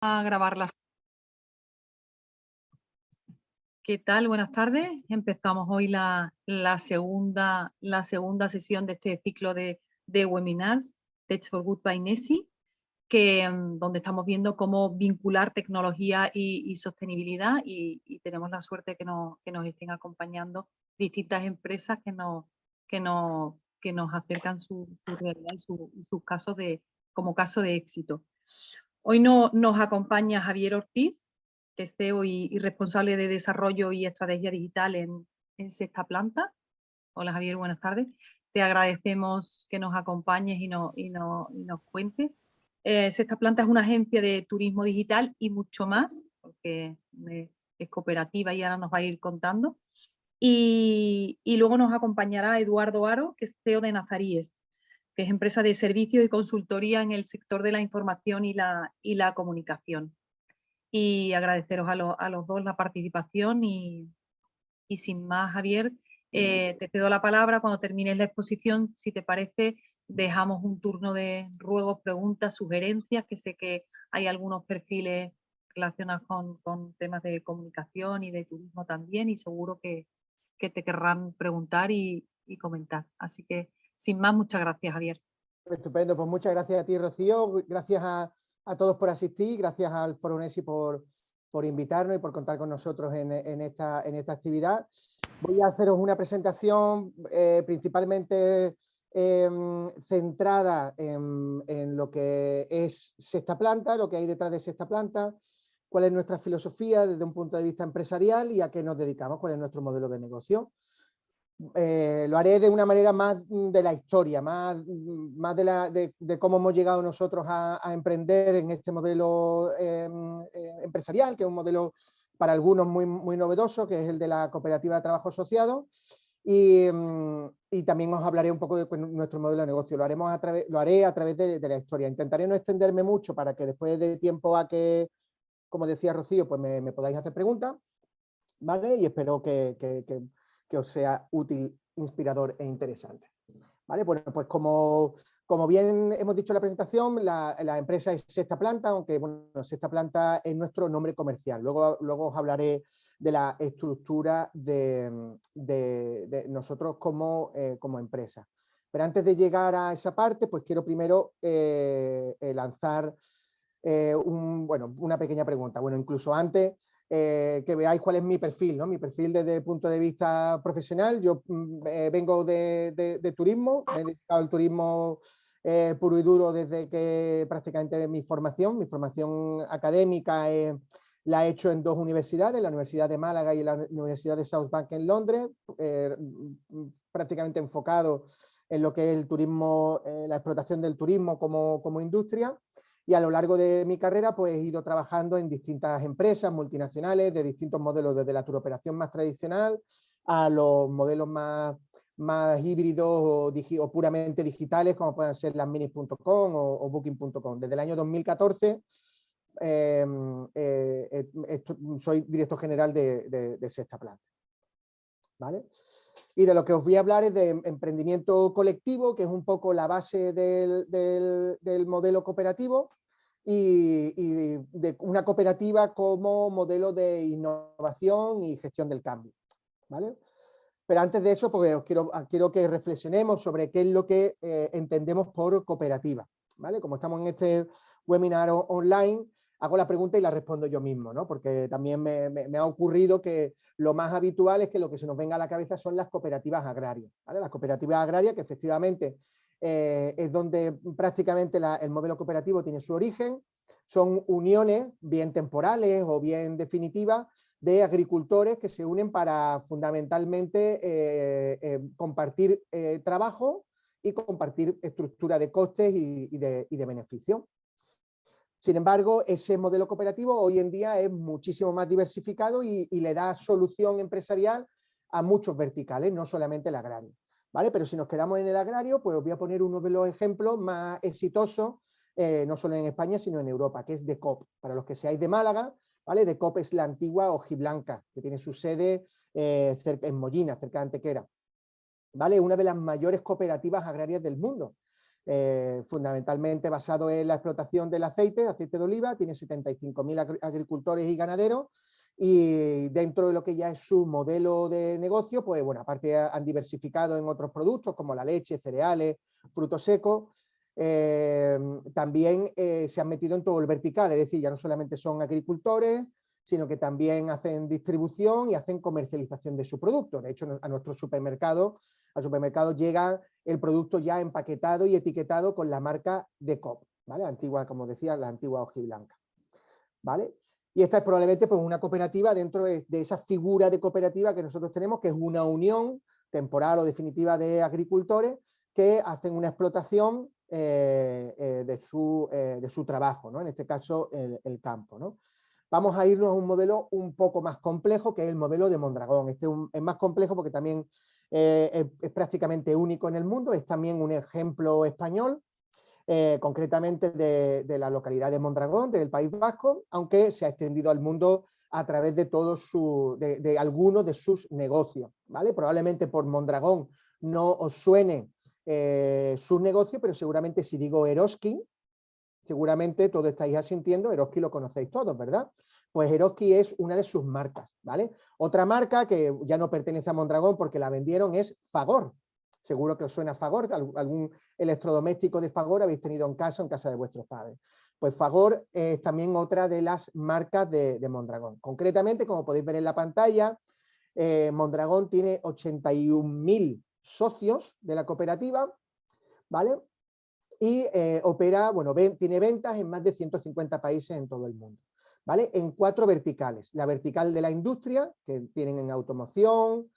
a grabarlas. ¿Qué tal? Buenas tardes. Empezamos hoy la segunda sesión de este ciclo de webinars Tech for Good by Nesi, donde estamos viendo cómo vincular tecnología y sostenibilidad, y tenemos la suerte que nos estén acompañando distintas empresas que nos acercan su realidad y sus casos como caso de éxito. Hoy nos acompaña Javier Ortiz, que es CEO y responsable de desarrollo y estrategia digital en Sexta Planta. Hola Javier, buenas tardes. Te agradecemos que nos acompañes y nos cuentes. Sexta Planta es una agencia de turismo digital y mucho más, porque es cooperativa y ahora nos va a ir contando. Y luego nos acompañará Eduardo Aro, que es CEO de Nazaríes, que es empresa de servicios y consultoría en el sector de la información y la comunicación. Y agradeceros a los dos la participación y sin más, Javier, te cedo la palabra. Cuando termines la exposición, si te parece, dejamos un turno de ruegos, preguntas, sugerencias, que sé que hay algunos perfiles relacionados con temas de comunicación y de turismo también, y seguro que te querrán preguntar y comentar. Así que, sin más, muchas gracias, Javier. Estupendo, pues muchas gracias a ti, Rocío, gracias a todos por asistir, gracias al Foro Nesi por invitarnos y por contar con nosotros en esta actividad. Voy a haceros una presentación principalmente centrada en lo que es Sexta Planta, lo que hay detrás de Sexta Planta, cuál es nuestra filosofía desde un punto de vista empresarial y a qué nos dedicamos, cuál es nuestro modelo de negocio. Lo haré de una manera más de la historia, más de cómo hemos llegado nosotros a emprender en este modelo empresarial, que es un modelo para algunos muy novedoso, que es el de la cooperativa de trabajo asociado, y también os hablaré un poco de nuestro modelo de negocio. Lo haré a través de la historia. Intentaré no extenderme mucho para que después dé tiempo a que, como decía Rocío, pues me podáis hacer preguntas, ¿vale? Y espero que os sea útil, inspirador e interesante. ¿Vale? Bueno, pues como bien hemos dicho en la presentación, la empresa es Sexta Planta, aunque bueno, Sexta Planta es nuestro nombre comercial. Luego os hablaré de la estructura de nosotros como empresa. Pero antes de llegar a esa parte, pues quiero primero lanzar una pequeña pregunta. Bueno, incluso antes, que veáis cuál es mi perfil, ¿no? Mi perfil desde el punto de vista profesional. Yo vengo de turismo, me he dedicado al turismo puro y duro desde que prácticamente mi formación académica la he hecho en dos universidades, la Universidad de Málaga y la Universidad de South Bank en Londres, prácticamente enfocado en lo que es el turismo, la explotación del turismo como industria. Y a lo largo de mi carrera pues he ido trabajando en distintas empresas multinacionales de distintos modelos, desde la turoperación más tradicional a los modelos más híbridos o puramente digitales, como pueden ser las minis.com o booking.com. Desde el año 2014 soy director general de Sexta Planta. ¿Vale? Y de lo que os voy a hablar es de emprendimiento colectivo, que es un poco la base del modelo cooperativo, y de una cooperativa como modelo de innovación y gestión del cambio. ¿Vale? Pero antes de eso, pues quiero que reflexionemos sobre qué es lo que entendemos por cooperativa. ¿Vale? Como estamos en este webinar online, hago la pregunta y la respondo yo mismo, ¿no? Porque también me ha ocurrido que lo más habitual es que lo que se nos venga a la cabeza son las cooperativas agrarias, ¿vale? Las cooperativas agrarias, que efectivamente es donde prácticamente el modelo cooperativo tiene su origen. Son uniones bien temporales o bien definitivas de agricultores que se unen para fundamentalmente compartir trabajo y compartir estructura de costes y de beneficio. Sin embargo, ese modelo cooperativo hoy en día es muchísimo más diversificado y le da solución empresarial a muchos verticales, no solamente el agrario. ¿Vale? Pero si nos quedamos en el agrario, pues os voy a poner uno de los ejemplos más exitosos, no solo en España, sino en Europa, que es DECOOP. Para los que seáis de Málaga, ¿vale? DECOOP es la antigua Ojiblanca, que tiene su sede en Mollina, cerca de Antequera. ¿Vale? Una de las mayores cooperativas agrarias del mundo. fundamentalmente basado en la explotación del aceite de oliva, tiene 75.000 agricultores y ganaderos, y dentro de lo que ya es su modelo de negocio, pues bueno, aparte han diversificado en otros productos como la leche, cereales, frutos secos. También se han metido en todo el vertical, es decir, ya no solamente son agricultores, sino que también hacen distribución y hacen comercialización de su producto. De hecho, a nuestro supermercado, al supermercado llega el producto ya empaquetado y etiquetado con la marca de Coop, ¿vale? Antigua, como decía, la antigua hojiblanca, ¿vale? Y esta es probablemente pues, una cooperativa dentro de esa figura de cooperativa que nosotros tenemos, que es una unión temporal o definitiva de agricultores que hacen una explotación de su trabajo, ¿no? En este caso el campo, ¿no? Vamos a irnos a un modelo un poco más complejo, que es el modelo de Mondragón. Este es más complejo porque también es prácticamente único en el mundo, es también un ejemplo español, concretamente de la localidad de Mondragón, del País Vasco, aunque se ha extendido al mundo a través de de algunos de sus negocios, ¿vale? Probablemente por Mondragón no os suene sus negocios, pero seguramente si digo Eroski, seguramente todos estáis asintiendo, Eroski lo conocéis todos, ¿verdad? Pues Eroski es una de sus marcas, ¿vale? Otra marca que ya no pertenece a Mondragón porque la vendieron es Fagor. Seguro que os suena Fagor, algún electrodoméstico de Fagor habéis tenido en casa de vuestros padres. Pues Fagor es también otra de las marcas de Mondragón. Concretamente, como podéis ver en la pantalla, Mondragón tiene 81.000 socios de la cooperativa, ¿vale? Y opera, bueno, tiene ventas en más de 150 países en todo el mundo, ¿vale? En 4 verticales. La vertical de la industria, que tienen en automoción,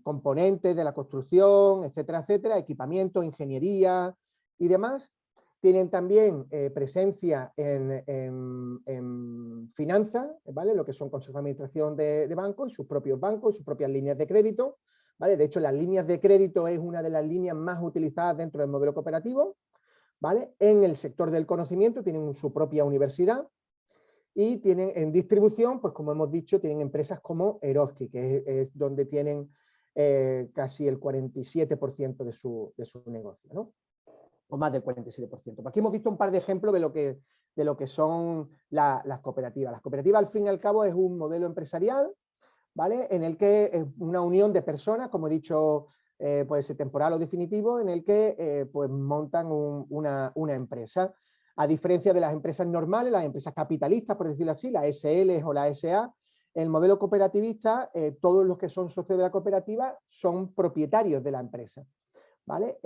componentes de la construcción, etcétera, etcétera, equipamiento, ingeniería y demás. Tienen también presencia en finanzas, ¿vale? Lo que son consejos de administración de bancos y sus propios bancos y sus propias líneas de crédito, ¿vale? De hecho, las líneas de crédito es una de las líneas más utilizadas dentro del modelo cooperativo, ¿vale? En el sector del conocimiento tienen su propia universidad y tienen en distribución, pues como hemos dicho, tienen empresas como Eroski, que es donde tienen casi el 47% de su negocio, ¿no? O más del 47%. Aquí hemos visto un par de ejemplos de lo que son las cooperativas. Las cooperativas, al fin y al cabo, es un modelo empresarial, ¿vale? En el que es una unión de personas, como he dicho, puede ser temporal o definitivo, en el que pues montan una empresa. A diferencia de las empresas normales, las empresas capitalistas, por decirlo así, las SL o la SA, el modelo cooperativista, todos los que son socios de la cooperativa son propietarios de la empresa, ¿vale?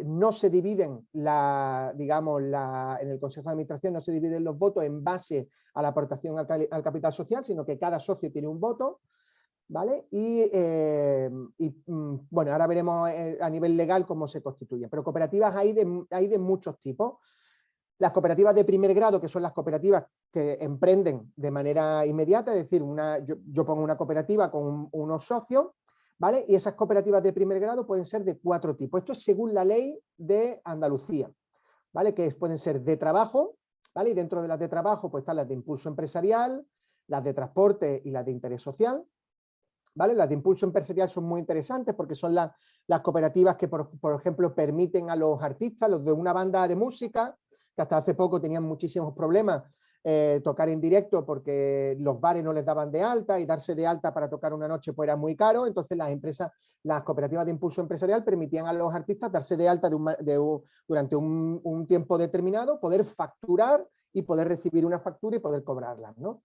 No se dividen, digamos, en el Consejo de Administración no se dividen los votos en base a la aportación al capital social, sino que cada socio tiene un voto, ¿vale? Bueno, ahora veremos a nivel legal cómo se constituyen, pero cooperativas hay de muchos tipos. Las cooperativas de primer grado, que son las cooperativas que emprenden de manera inmediata, es decir, yo pongo una cooperativa con unos socios, ¿vale? Y esas cooperativas de primer grado pueden ser de 4 tipos. Esto es según la ley de Andalucía, ¿vale? Que pueden ser de trabajo, ¿vale? Y dentro de las de trabajo pues están las de impulso empresarial, las de transporte y las de interés social, ¿vale? Las de impulso empresarial son muy interesantes porque son las cooperativas que, por ejemplo, permiten a los artistas, los de una banda de música, que hasta hace poco tenían muchísimos problemas, tocar en directo porque los bares no les daban de alta y darse de alta para tocar una noche pues era muy caro. Entonces las cooperativas de impulso empresarial permitían a los artistas darse de alta durante un tiempo determinado, poder facturar y poder recibir una factura y poder cobrarlas, ¿no?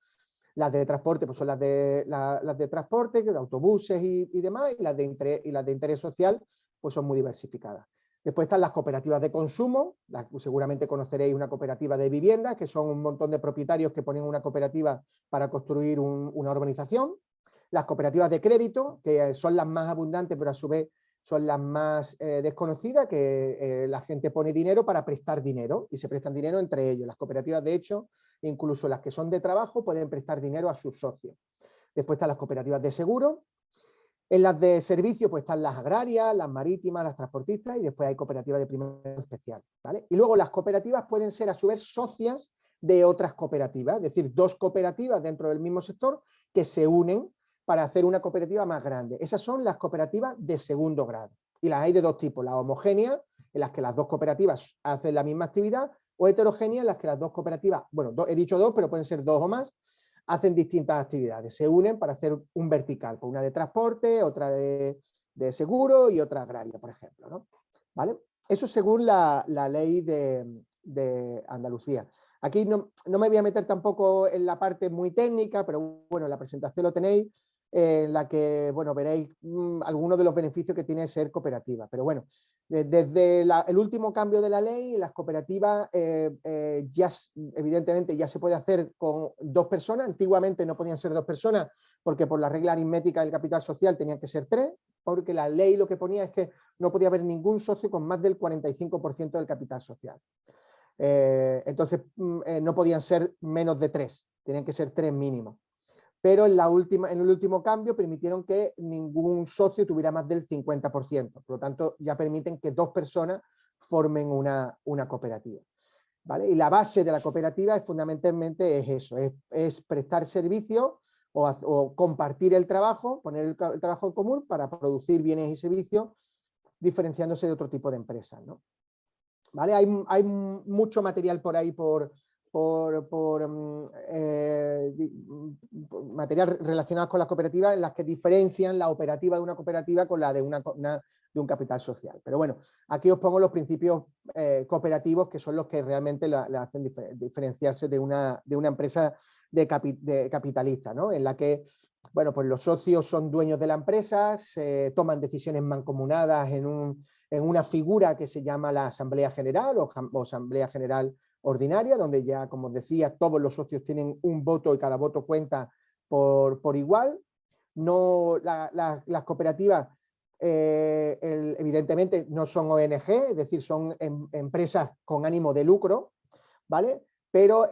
Las de transporte pues son las de transporte, de autobuses y demás, y las de interés social pues son muy diversificadas. Después están las cooperativas de consumo, seguramente conoceréis una cooperativa de vivienda, que son un montón de propietarios que ponen una cooperativa para construir una urbanización. Las cooperativas de crédito, que son las más abundantes, pero a su vez son las más desconocidas, que la gente pone dinero para prestar dinero, y se prestan dinero entre ellos. Las cooperativas, de hecho, incluso las que son de trabajo, pueden prestar dinero a sus socios. Después están las cooperativas de seguro. En las de servicio pues están las agrarias, las marítimas, las transportistas, y después hay cooperativas de primer especial, ¿vale? Y luego las cooperativas pueden ser a su vez socias de otras cooperativas, es decir, 2 cooperativas dentro del mismo sector que se unen para hacer una cooperativa más grande. Esas son las cooperativas de segundo grado. Y las hay de dos tipos, las homogéneas, en las que las dos cooperativas hacen la misma actividad, o heterogéneas, en las que las dos cooperativas, bueno, he dicho dos, pero pueden ser dos o más, hacen distintas actividades, se unen para hacer un vertical, pues una de transporte, otra de seguro y otra agraria, por ejemplo, ¿no? ¿Vale? Eso según la ley de Andalucía. Aquí no me voy a meter tampoco en la parte muy técnica, pero bueno, en la presentación lo tenéis, en la que, bueno, veréis algunos de los beneficios que tiene ser cooperativa. Pero bueno, desde el último cambio de la ley, las cooperativas ya, evidentemente, ya se puede hacer con 2 personas. Antiguamente no podían ser 2 personas porque por la regla aritmética del capital social tenían que ser 3, porque la ley lo que ponía es que no podía haber ningún socio con más del 45% del capital social. Entonces no podían ser menos de 3, tenían que ser 3 mínimos. Pero en el último cambio permitieron que ningún socio tuviera más del 50%. Por lo tanto, ya permiten que 2 personas formen una cooperativa. ¿Vale? Y la base de la cooperativa es fundamentalmente eso, es prestar servicio o compartir el trabajo, poner el trabajo en común para producir bienes y servicios, diferenciándose de otro tipo de empresas, ¿no? ¿Vale? Hay mucho material por ahí material relacionado con las cooperativas en las que diferencian la operativa de una cooperativa con la de un capital social. Pero bueno, aquí os pongo los principios cooperativos, que son los que realmente la hacen diferenciarse de una empresa de capitalista, ¿no? En la que, bueno, pues los socios son dueños de la empresa, se toman decisiones mancomunadas en una figura que se llama la Asamblea General o Asamblea General Ordinaria, donde ya, como os decía, todos los socios tienen un voto y cada voto cuenta por igual. No, las cooperativas evidentemente no son ONG, es decir, son empresas con ánimo de lucro, ¿vale? Pero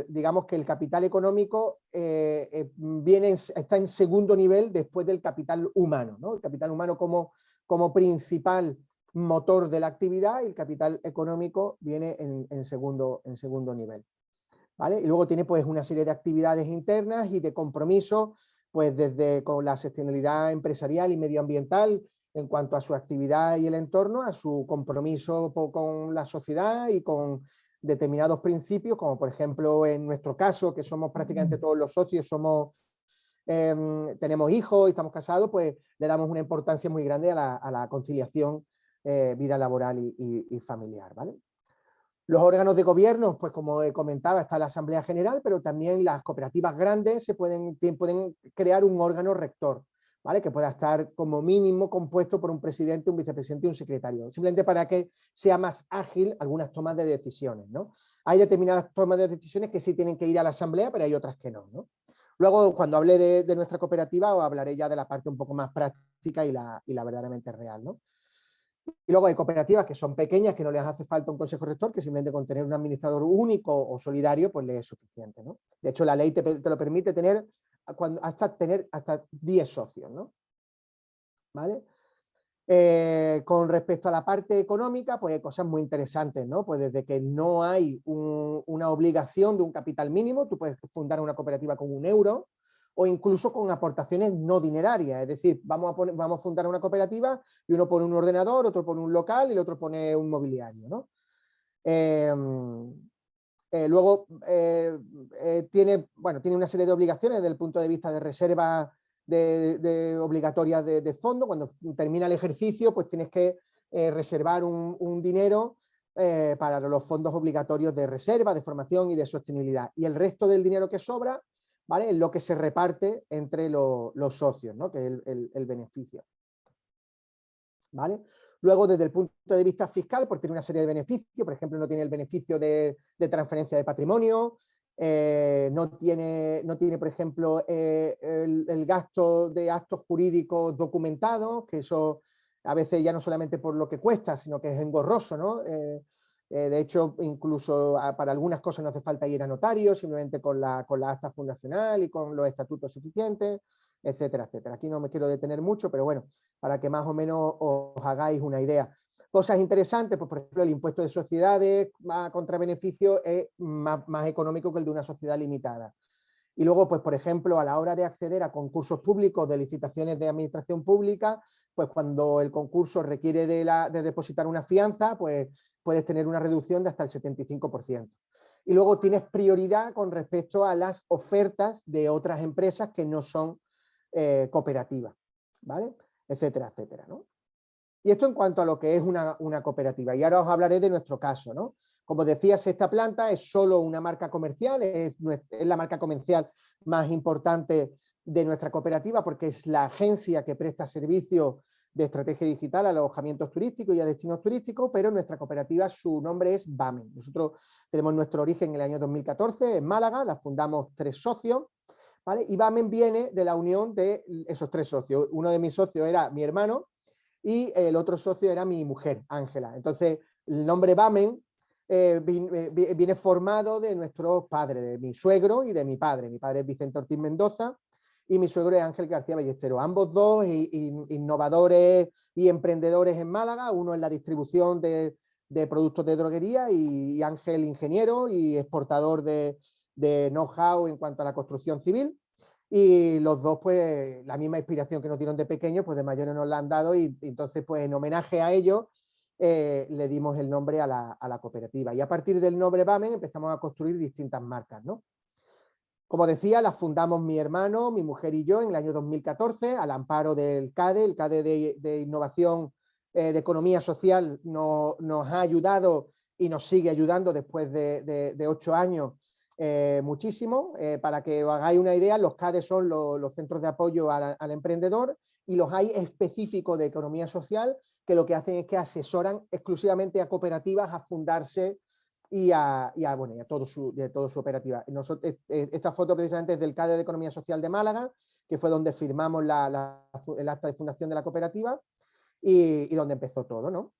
digamos que el capital económico está en segundo nivel después del capital humano, ¿no? El capital humano como principal motor de la actividad y el capital económico viene en segundo nivel. ¿Vale? Y luego tiene pues una serie de actividades internas y de compromisos, pues desde con la sostenibilidad empresarial y medioambiental en cuanto a su actividad y el entorno, a su compromiso con la sociedad y con determinados principios, como por ejemplo en nuestro caso, que somos prácticamente todos los socios, tenemos hijos y estamos casados, pues le damos una importancia muy grande a la conciliación vida laboral y familiar, ¿vale? Los órganos de gobierno, pues como comentaba, está la Asamblea General, pero también las cooperativas grandes pueden crear un órgano rector, ¿vale? Que pueda estar como mínimo compuesto por un presidente, un vicepresidente y un secretario, simplemente para que sea más ágil algunas tomas de decisiones, ¿no? Hay determinadas tomas de decisiones que sí tienen que ir a la Asamblea, pero hay otras que no, ¿no? Luego, cuando hable de nuestra cooperativa, os hablaré ya de la parte un poco más práctica y la verdaderamente real, ¿no? Y luego hay cooperativas que son pequeñas, que no les hace falta un consejo rector, que simplemente con tener un administrador único o solidario, pues les es suficiente, ¿no? De hecho, la ley te lo permite tener hasta 10 socios, ¿no? ¿Vale? Con respecto a la parte económica, pues hay cosas muy interesantes, ¿no? Pues desde que no hay una obligación de un capital mínimo, tú puedes fundar una cooperativa con 1 euro, o incluso con aportaciones no dinerarias, es decir, vamos a fundar una cooperativa y uno pone un ordenador, otro pone un local y el otro pone un mobiliario, ¿no? Luego tiene una serie de obligaciones desde el punto de vista de reserva obligatorias de fondo. Cuando termina el ejercicio, pues tienes que reservar un dinero para los fondos obligatorios de reserva, de formación y de sostenibilidad. Y el resto del dinero que sobra, ¿vale? Es lo que se reparte entre los socios, ¿no? Que es el beneficio. ¿Vale? Luego, desde el punto de vista fiscal, pues tiene una serie de beneficios. Por ejemplo, no tiene el beneficio de transferencia de patrimonio, no tiene, por ejemplo, el gasto de actos jurídicos documentados, que eso a veces ya no solamente por lo que cuesta, sino que es engorroso, ¿no? De hecho, incluso para algunas cosas no hace falta ir a notario, simplemente con la acta fundacional y con los estatutos suficientes, etcétera, etcétera. Aquí no me quiero detener mucho, pero bueno, para que más o menos os hagáis una idea. Cosas interesantes, pues por ejemplo, el impuesto de sociedades contra beneficio es más económico que el de una sociedad limitada. Y luego, pues, por ejemplo, a la hora de acceder a concursos públicos de licitaciones de administración pública, pues cuando el concurso requiere de depositar una fianza, pues puedes tener una reducción de hasta el 75%. Y luego tienes prioridad con respecto a las ofertas de otras empresas que no son cooperativas, ¿vale? Etcétera, etcétera, ¿no? Y esto en cuanto a lo que es una cooperativa. Y ahora os hablaré de nuestro caso, ¿no? Como decía, Sexta Planta es solo una marca comercial, es la marca comercial más importante de nuestra cooperativa porque es la agencia que presta servicios de estrategia digital a alojamientos turísticos y a destinos turísticos, pero nuestra cooperativa, su nombre es BAMEN. Nosotros tenemos nuestro origen en el año 2014 en Málaga, la fundamos 3 socios, ¿vale? Y BAMEN viene de la unión de esos 3 socios. Uno de mis socios era mi hermano y el otro socio era mi mujer, Ángela. Entonces, el nombre BAMEN viene formado de nuestros padres, de mi suegro y de mi padre. Mi padre es Vicente Ortiz Mendoza y mi suegro es Ángel García Ballesteros. Ambos dos innovadores y emprendedores en Málaga, uno en la distribución de productos de droguería y Ángel ingeniero y exportador de know-how en cuanto a la construcción civil. Y los dos, pues, la misma inspiración que nos dieron de pequeños, pues de mayores nos la han dado y entonces, pues, en homenaje a ellos, le dimos el nombre a la cooperativa. Y a partir del nombre BAMEN empezamos a construir distintas marcas, ¿no? Como decía, las fundamos mi hermano, mi mujer y yo en el año 2014, al amparo del CADE. El CADE de Innovación de Economía Social nos ha ayudado y nos sigue ayudando después de 8 años muchísimo. Para que os hagáis una idea, los CADE son los centros de apoyo al emprendedor y los hay específicos de economía social que lo que hacen es que asesoran exclusivamente a cooperativas a fundarse y a toda su operativa. Esta foto precisamente es del CADE de Economía Social de Málaga, que fue donde firmamos el acta de fundación de la cooperativa y donde empezó todo, ¿no?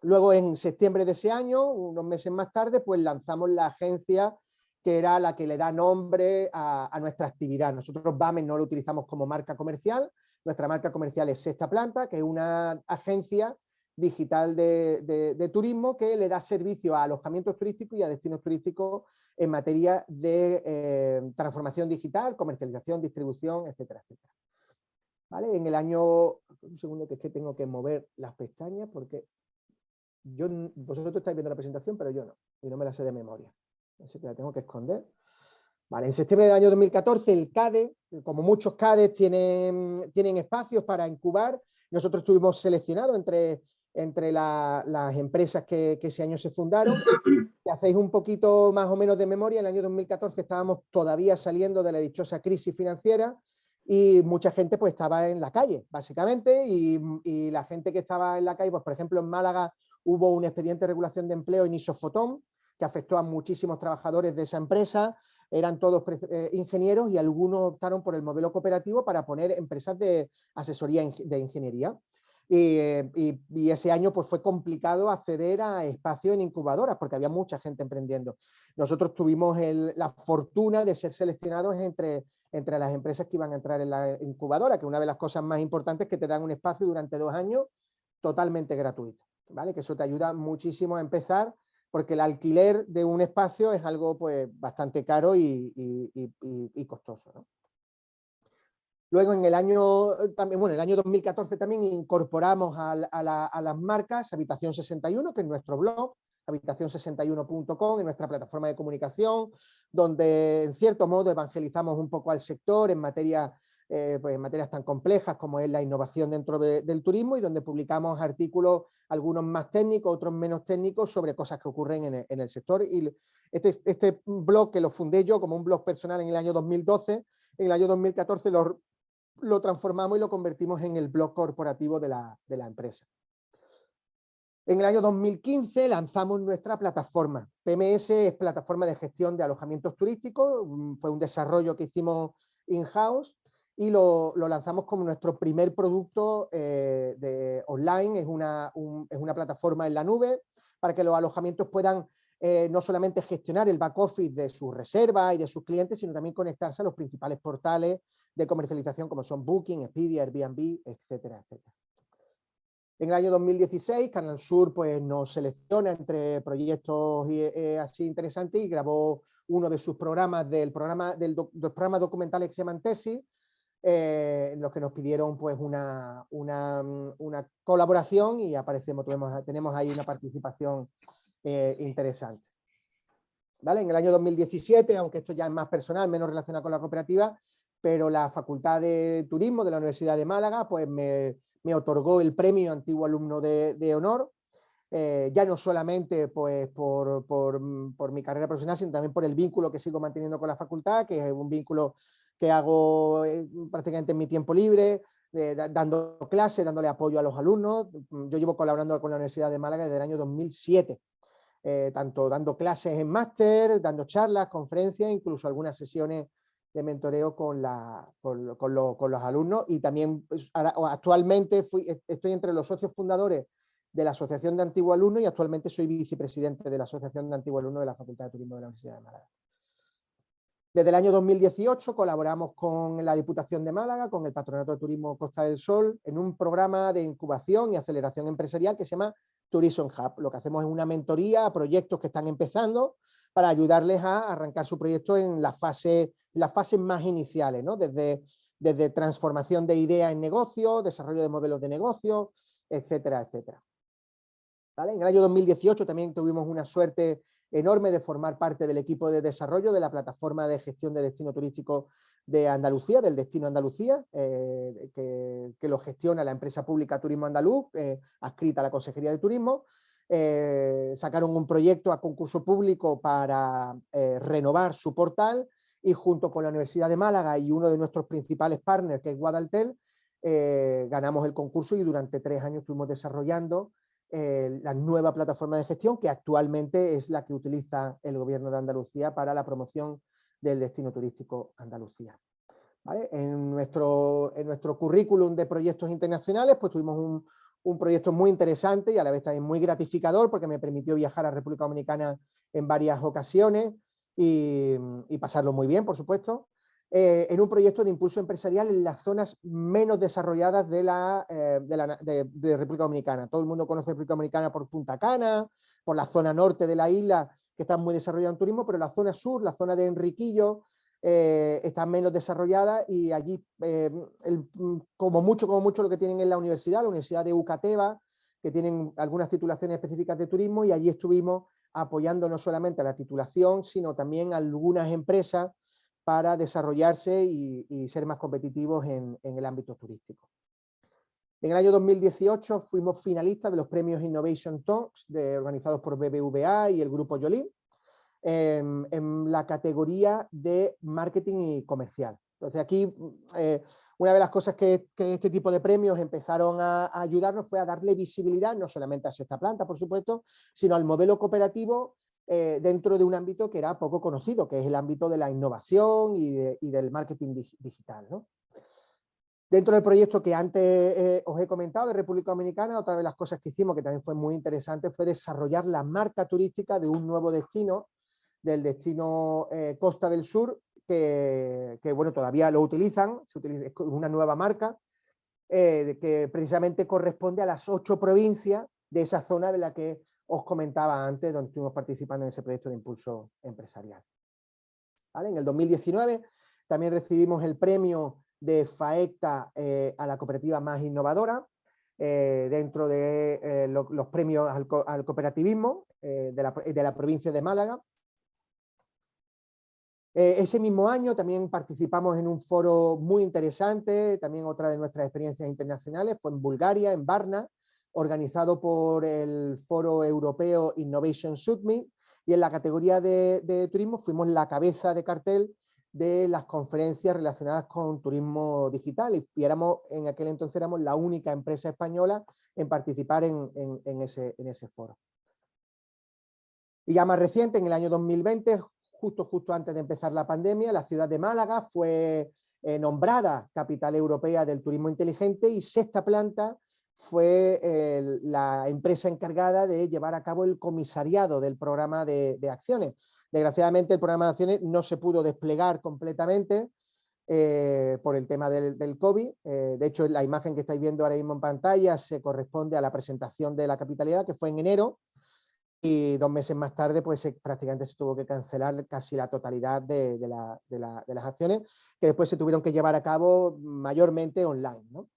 Luego, en septiembre de ese año, unos meses más tarde, pues lanzamos la agencia que era la que le da nombre a nuestra actividad. Nosotros BAMEN no lo utilizamos como marca comercial, nuestra marca comercial es Sexta Planta, que es una agencia digital de turismo que le da servicio a alojamientos turísticos y a destinos turísticos en materia de transformación digital, comercialización, distribución, etcétera, etcétera. ¿Vale? En el año... Un segundo, que es que tengo que mover las pestañas porque vosotros estáis viendo la presentación, pero yo no, y no me la sé de memoria. Así que la tengo que esconder. Vale, en septiembre del año 2014 el CADE, como muchos CADEs, tienen espacios para incubar. Nosotros estuvimos seleccionados entre las empresas que ese año se fundaron. Si hacéis un poquito más o menos de memoria, en el año 2014 estábamos todavía saliendo de la dichosa crisis financiera y mucha gente pues estaba en la calle, básicamente, y la gente que estaba en la calle, pues por ejemplo en Málaga hubo un expediente de regulación de empleo en Isofotón que afectó a muchísimos trabajadores de esa empresa, eran todos ingenieros y algunos optaron por el modelo cooperativo para poner empresas de asesoría de ingeniería. Y ese año pues fue complicado acceder a espacios en incubadoras porque había mucha gente emprendiendo. Nosotros tuvimos la fortuna de ser seleccionados entre las empresas que iban a entrar en la incubadora, que una de las cosas más importantes es que te dan un espacio durante 2 años totalmente gratuito, ¿vale? Que eso te ayuda muchísimo a empezar porque el alquiler de un espacio es algo pues bastante caro y costoso, ¿no? Luego en el año 2014 también incorporamos a las marcas Habitación 61, que es nuestro blog, habitación61.com, en nuestra plataforma de comunicación, donde en cierto modo evangelizamos un poco al sector en materias tan complejas como es la innovación dentro del turismo y donde publicamos artículos, algunos más técnicos, otros menos técnicos, sobre cosas que ocurren en el sector. Y este blog, que lo fundé yo como un blog personal en el año 2012, en el año 2014 lo transformamos y lo convertimos en el blog corporativo de la empresa. En el año 2015 lanzamos nuestra plataforma. PMS es plataforma de gestión de alojamientos turísticos, fue un desarrollo que hicimos in-house y lo lanzamos como nuestro primer producto online. Es una plataforma en la nube para que los alojamientos puedan no solamente gestionar el back office de sus reservas y de sus clientes, sino también conectarse a los principales portales de comercialización como son Booking, Expedia, Airbnb, etcétera, etcétera. En el año 2016 Canal Sur pues, nos selecciona entre proyectos así interesantes y grabó uno de sus programas del programa documentales que se llaman Tesis, en los que nos pidieron pues una colaboración y tenemos ahí una participación interesante. ¿Vale? En el año 2017, aunque esto ya es más personal, menos relacionado con la cooperativa, pero la Facultad de Turismo de la Universidad de Málaga pues me otorgó el premio Antiguo Alumno de Honor, ya no solamente pues, por mi carrera profesional, sino también por el vínculo que sigo manteniendo con la facultad, que es un vínculo que hago prácticamente en mi tiempo libre, dando clases, dándole apoyo a los alumnos. Yo llevo colaborando con la Universidad de Málaga desde el año 2007, tanto dando clases en máster, dando charlas, conferencias, incluso algunas sesiones de mentoreo con los alumnos, y también pues, actualmente estoy entre los socios fundadores de la Asociación de Antiguos Alumnos y actualmente soy vicepresidente de la Asociación de Antiguos Alumnos de la Facultad de Turismo de la Universidad de Málaga. Desde el año 2018 colaboramos con la Diputación de Málaga, con el Patronato de Turismo Costa del Sol, en un programa de incubación y aceleración empresarial que se llama Tourism Hub. Lo que hacemos es una mentoría a proyectos que están empezando para ayudarles a arrancar su proyecto en las fases más iniciales, ¿no? Desde transformación de ideas en negocio, desarrollo de modelos de negocio, etcétera, etcétera. ¿Vale? En el año 2018 también tuvimos una suerte enorme de formar parte del equipo de desarrollo de la plataforma de gestión de destino turístico de Andalucía, del Destino Andalucía, que lo gestiona la empresa pública Turismo Andaluz, adscrita a la Consejería de Turismo. Sacaron un proyecto a concurso público para renovar su portal, y junto con la Universidad de Málaga y uno de nuestros principales partners, que es Guadaltel, ganamos el concurso y durante 3 años estuvimos desarrollando la nueva plataforma de gestión, que actualmente es la que utiliza el Gobierno de Andalucía para la promoción del destino turístico Andalucía. ¿Vale? En nuestro currículum de proyectos internacionales, pues tuvimos un proyecto muy interesante y a la vez también muy gratificador, porque me permitió viajar a República Dominicana en varias ocasiones y pasarlo muy bien, por supuesto, en un proyecto de impulso empresarial en las zonas menos desarrolladas de República Dominicana. Todo el mundo conoce República Dominicana por Punta Cana, por la zona norte de la isla, que está muy desarrollada en turismo, pero la zona sur, la zona de Enriquillo, está menos desarrollada, y allí como mucho lo que tienen es la Universidad de Ucateva, que tienen algunas titulaciones específicas de turismo, y allí estuvimos apoyando no solamente a la titulación, sino también a algunas empresas para desarrollarse y ser más competitivos en el ámbito turístico. En el año 2018 fuimos finalistas de los premios Innovation Talks organizados por BBVA y el Grupo Yolín, en la categoría de marketing y comercial. Entonces aquí una de las cosas que este tipo de premios empezaron a ayudarnos fue a darle visibilidad no solamente a Sexta Planta, por supuesto, sino al modelo cooperativo dentro de un ámbito que era poco conocido, que es el ámbito de la innovación y del marketing digital, ¿no? Dentro del proyecto que antes os he comentado de República Dominicana, otra de las cosas que hicimos, que también fue muy interesante, fue desarrollar la marca turística de un nuevo destino, del destino Costa del Sur, que bueno, todavía lo utilizan, es una nueva marca, que precisamente corresponde a las 8 provincias de esa zona de la que os comentaba antes, donde estuvimos participando en ese proyecto de impulso empresarial. ¿Vale? En el 2019 también recibimos el premio de FAECTA a la cooperativa más innovadora, dentro de los premios al cooperativismo de la provincia de Málaga. Ese mismo año también participamos en un foro muy interesante, también otra de nuestras experiencias internacionales, fue en Bulgaria, en Varna, organizado por el Foro Europeo Innovation Summit, y en la categoría de turismo fuimos la cabeza de cartel de las conferencias relacionadas con turismo digital, y en aquel entonces éramos la única empresa española en participar en ese foro. Y ya más reciente, en el año 2020, justo antes de empezar la pandemia, la ciudad de Málaga fue nombrada capital europea del turismo inteligente, y Sexta Planta fue la empresa encargada de llevar a cabo el comisariado del programa de acciones. Desgraciadamente el programa de acciones no se pudo desplegar completamente por el tema del COVID. De hecho, la imagen que estáis viendo ahora mismo en pantalla se corresponde a la presentación de la capitalidad, que fue en enero. y 2 meses más tarde pues prácticamente se tuvo que cancelar casi la totalidad de las acciones, que después se tuvieron que llevar a cabo mayormente online, ¿no?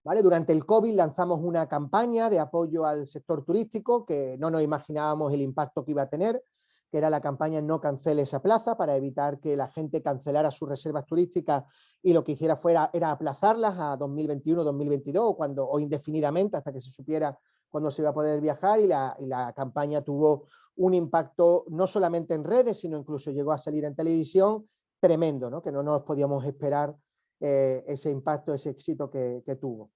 ¿Vale? Durante el COVID lanzamos una campaña de apoyo al sector turístico que no nos imaginábamos el impacto que iba a tener, que era la campaña No cancele esa plaza, para evitar que la gente cancelara sus reservas turísticas y lo que hiciera era aplazarlas a 2021, 2022 o indefinidamente hasta que se supiera cuándo se iba a poder viajar, y la campaña tuvo un impacto no solamente en redes, sino incluso llegó a salir en televisión tremendo, ¿no? Que no nos podíamos esperar ese impacto, ese éxito que tuvo.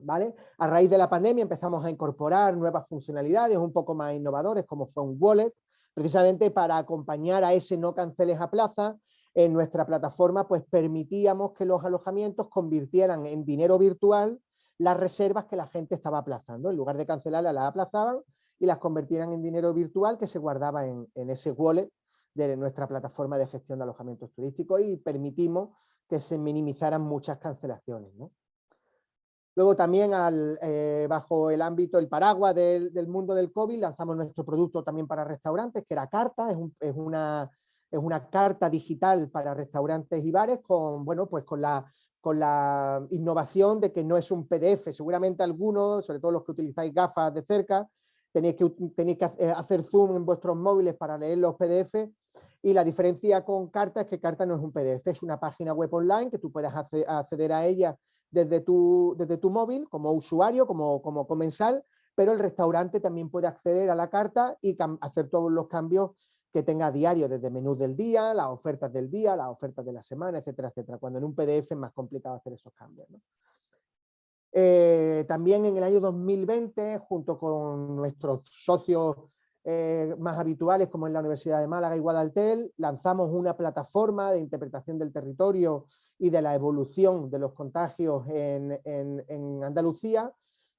¿Vale? A raíz de la pandemia empezamos a incorporar nuevas funcionalidades un poco más innovadores, como fue un wallet, precisamente para acompañar a ese no canceles a plaza. En nuestra plataforma pues permitíamos que los alojamientos convirtieran en dinero virtual las reservas que la gente estaba aplazando. En lugar de cancelarlas, las aplazaban y las convertían en dinero virtual que se guardaba en ese wallet de nuestra plataforma de gestión de alojamientos turísticos, y permitimos que se minimizaran muchas cancelaciones, ¿no? Luego también bajo el ámbito, el paraguas del mundo del COVID, lanzamos nuestro producto también para restaurantes, que era Carta. Es una carta digital para restaurantes y bares bueno, pues con la innovación de que no es un PDF. Seguramente algunos, sobre todo los que utilizáis gafas de cerca, tenéis que hacer zoom en vuestros móviles para leer los PDF, y la diferencia con Carta es que Carta no es un PDF, es una página web online que tú puedes acceder a ella desde tu móvil como usuario, como comensal, pero el restaurante también puede acceder a la carta y hacer todos los cambios que tenga a diario, desde menús del día, las ofertas del día, las ofertas de la semana, etcétera, etcétera, cuando en un PDF es más complicado hacer esos cambios, ¿no? También en el año 2020, junto con nuestros socios más habituales, como en la Universidad de Málaga y Guadaltel, lanzamos una plataforma de interpretación del territorio y de la evolución de los contagios en Andalucía,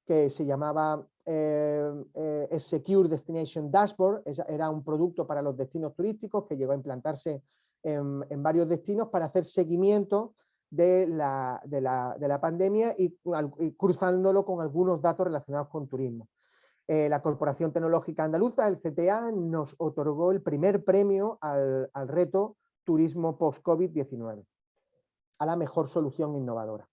que se llamaba Secure Destination Dashboard. Era un producto para los destinos turísticos que llegó a implantarse en varios destinos para hacer seguimiento de la pandemia y cruzándolo con algunos datos relacionados con turismo. La Corporación Tecnológica Andaluza, el CTA, nos otorgó el primer premio al reto Turismo Post-COVID-19, a la mejor solución innovadora.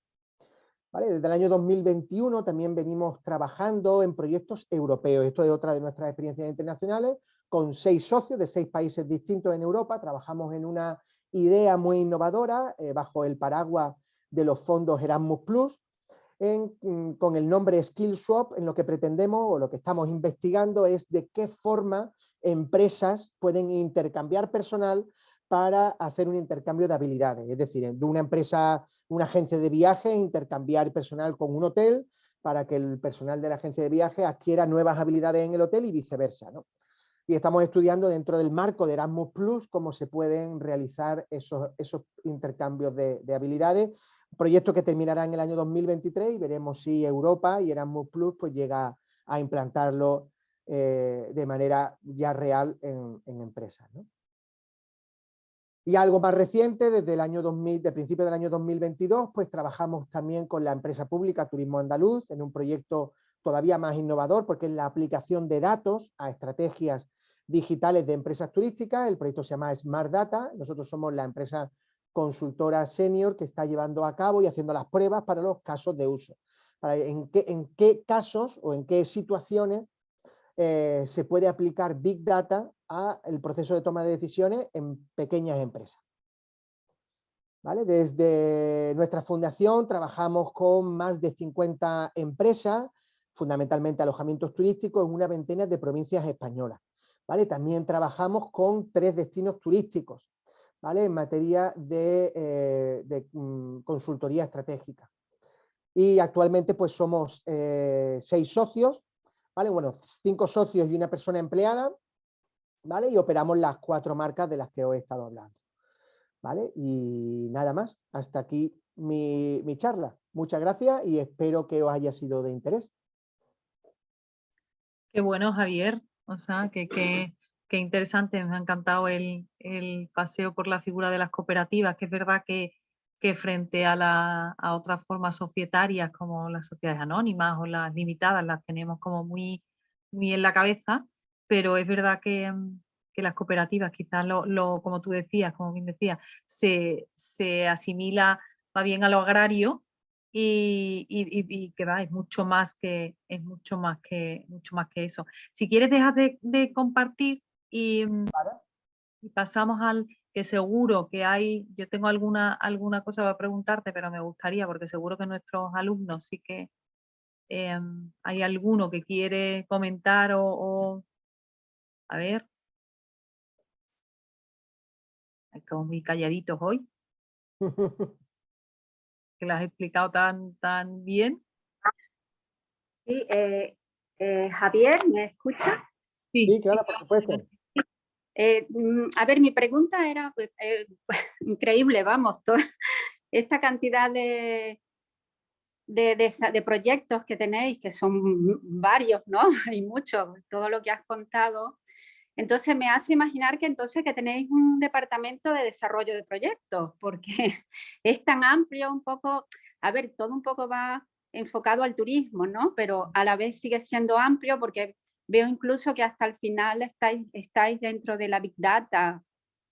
¿Vale? Desde el año 2021 también venimos trabajando en proyectos europeos. Esto es otra de nuestras experiencias internacionales, con 6 socios de 6 países distintos en Europa. Trabajamos en una idea muy innovadora bajo el paraguas de los fondos Erasmus+, con el nombre SkillSwap. En lo que pretendemos o lo que estamos investigando es de qué forma empresas pueden intercambiar personal para hacer un intercambio de habilidades. Es decir, de una empresa, una agencia de viajes, intercambiar personal con un hotel para que el personal de la agencia de viajes adquiera nuevas habilidades en el hotel y viceversa, ¿no? Y estamos estudiando dentro del marco de Erasmus Plus cómo se pueden realizar esos intercambios de habilidades. Proyecto que terminará en el año 2023 y veremos si Europa y Erasmus Plus pues llega a implantarlo de manera ya real en empresas, ¿no? Y algo más reciente, desde el año 2000, de principio del año 2022, pues trabajamos también con la empresa pública Turismo Andaluz en un proyecto todavía más innovador, porque es la aplicación de datos a estrategias digitales de empresas turísticas. El proyecto se llama Smart Data. Nosotros somos la empresa consultora senior que está llevando a cabo y haciendo las pruebas para los casos de uso. En qué casos o en qué situaciones se puede aplicar Big Data al proceso de toma de decisiones en pequeñas empresas. ¿Vale? Desde nuestra fundación trabajamos con más de 50 empresas, fundamentalmente alojamientos turísticos, en una veintena de provincias españolas. ¿Vale? También trabajamos con 3 destinos turísticos, ¿vale? En materia de consultoría estratégica. Y actualmente pues somos 6 socios, ¿vale? Bueno, 5 socios y una persona empleada, ¿vale? Y operamos las 4 marcas de las que os he estado hablando, ¿vale? Y nada más, hasta aquí mi charla. Muchas gracias y espero que os haya sido de interés. Qué bueno, Javier. O sea, qué interesante. Me ha encantado el paseo por la figura de las cooperativas, que es verdad que frente a otras formas societarias como las sociedades anónimas o las limitadas, las tenemos como muy muy en la cabeza, pero es verdad que las cooperativas, quizás como tú decías, como bien decías, se asimila más bien a lo agrario y que va, es mucho más que eso. Si quieres, dejas de compartir y pasamos al que seguro que hay, yo tengo alguna cosa para preguntarte, pero me gustaría, porque seguro que nuestros alumnos sí que hay alguno que quiere comentar a ver, estamos muy calladitos hoy, que lo has explicado tan bien. Sí, Javier, ¿me escuchas? Sí, claro, por supuesto. A ver, mi pregunta era increíble, vamos, toda esta cantidad de proyectos que tenéis, que son varios, ¿no? Hay muchos, todo lo que has contado. Entonces me hace imaginar que entonces que tenéis un departamento de desarrollo de proyectos, porque es tan amplio un poco, a ver, todo un poco va enfocado al turismo, ¿no? Pero a la vez sigue siendo amplio porque veo incluso que hasta el final estáis dentro de la Big Data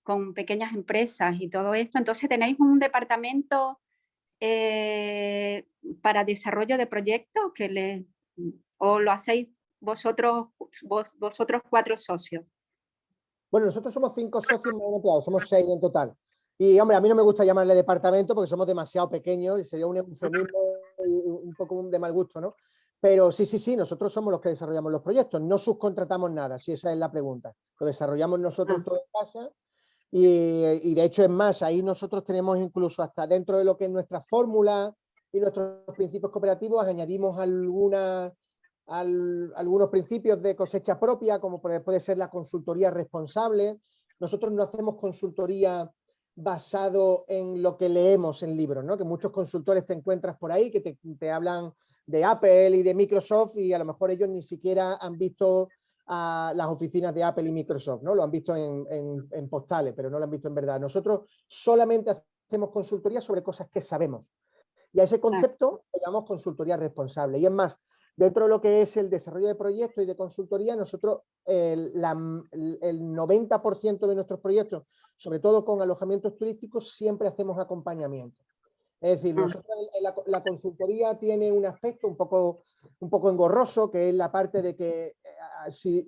con pequeñas empresas y todo esto. Entonces tenéis un departamento para desarrollo de proyectos o lo hacéis vosotros 4 socios. Bueno, nosotros somos 5 socios más empleados, somos 6 en total. Y, hombre, a mí no me gusta llamarle departamento porque somos demasiado pequeños y sería un eufemismo y un poco de mal gusto, ¿no? Pero sí, nosotros somos los que desarrollamos los proyectos, no subcontratamos nada, si esa es la pregunta. Lo desarrollamos nosotros todo en casa y de hecho es más, ahí nosotros tenemos incluso hasta dentro de lo que es nuestra fórmula y nuestros principios cooperativos, añadimos algunos principios de cosecha propia, como puede ser la consultoría responsable. Nosotros no hacemos consultoría basado en lo que leemos en libros, ¿no? Que muchos consultores te encuentras por ahí que te hablan de Apple y de Microsoft y a lo mejor ellos ni siquiera han visto a las oficinas de Apple y Microsoft, ¿no? Lo han visto en postales, pero no lo han visto en verdad. Nosotros solamente hacemos consultoría sobre cosas que sabemos. Y a ese concepto le llamamos consultoría responsable. Y es más, dentro de lo que es el desarrollo de proyectos y de consultoría, nosotros el 90% de nuestros proyectos, sobre todo con alojamientos turísticos, siempre hacemos acompañamiento. Es decir, nosotros la consultoría tiene un aspecto un poco engorroso, que es la parte de que si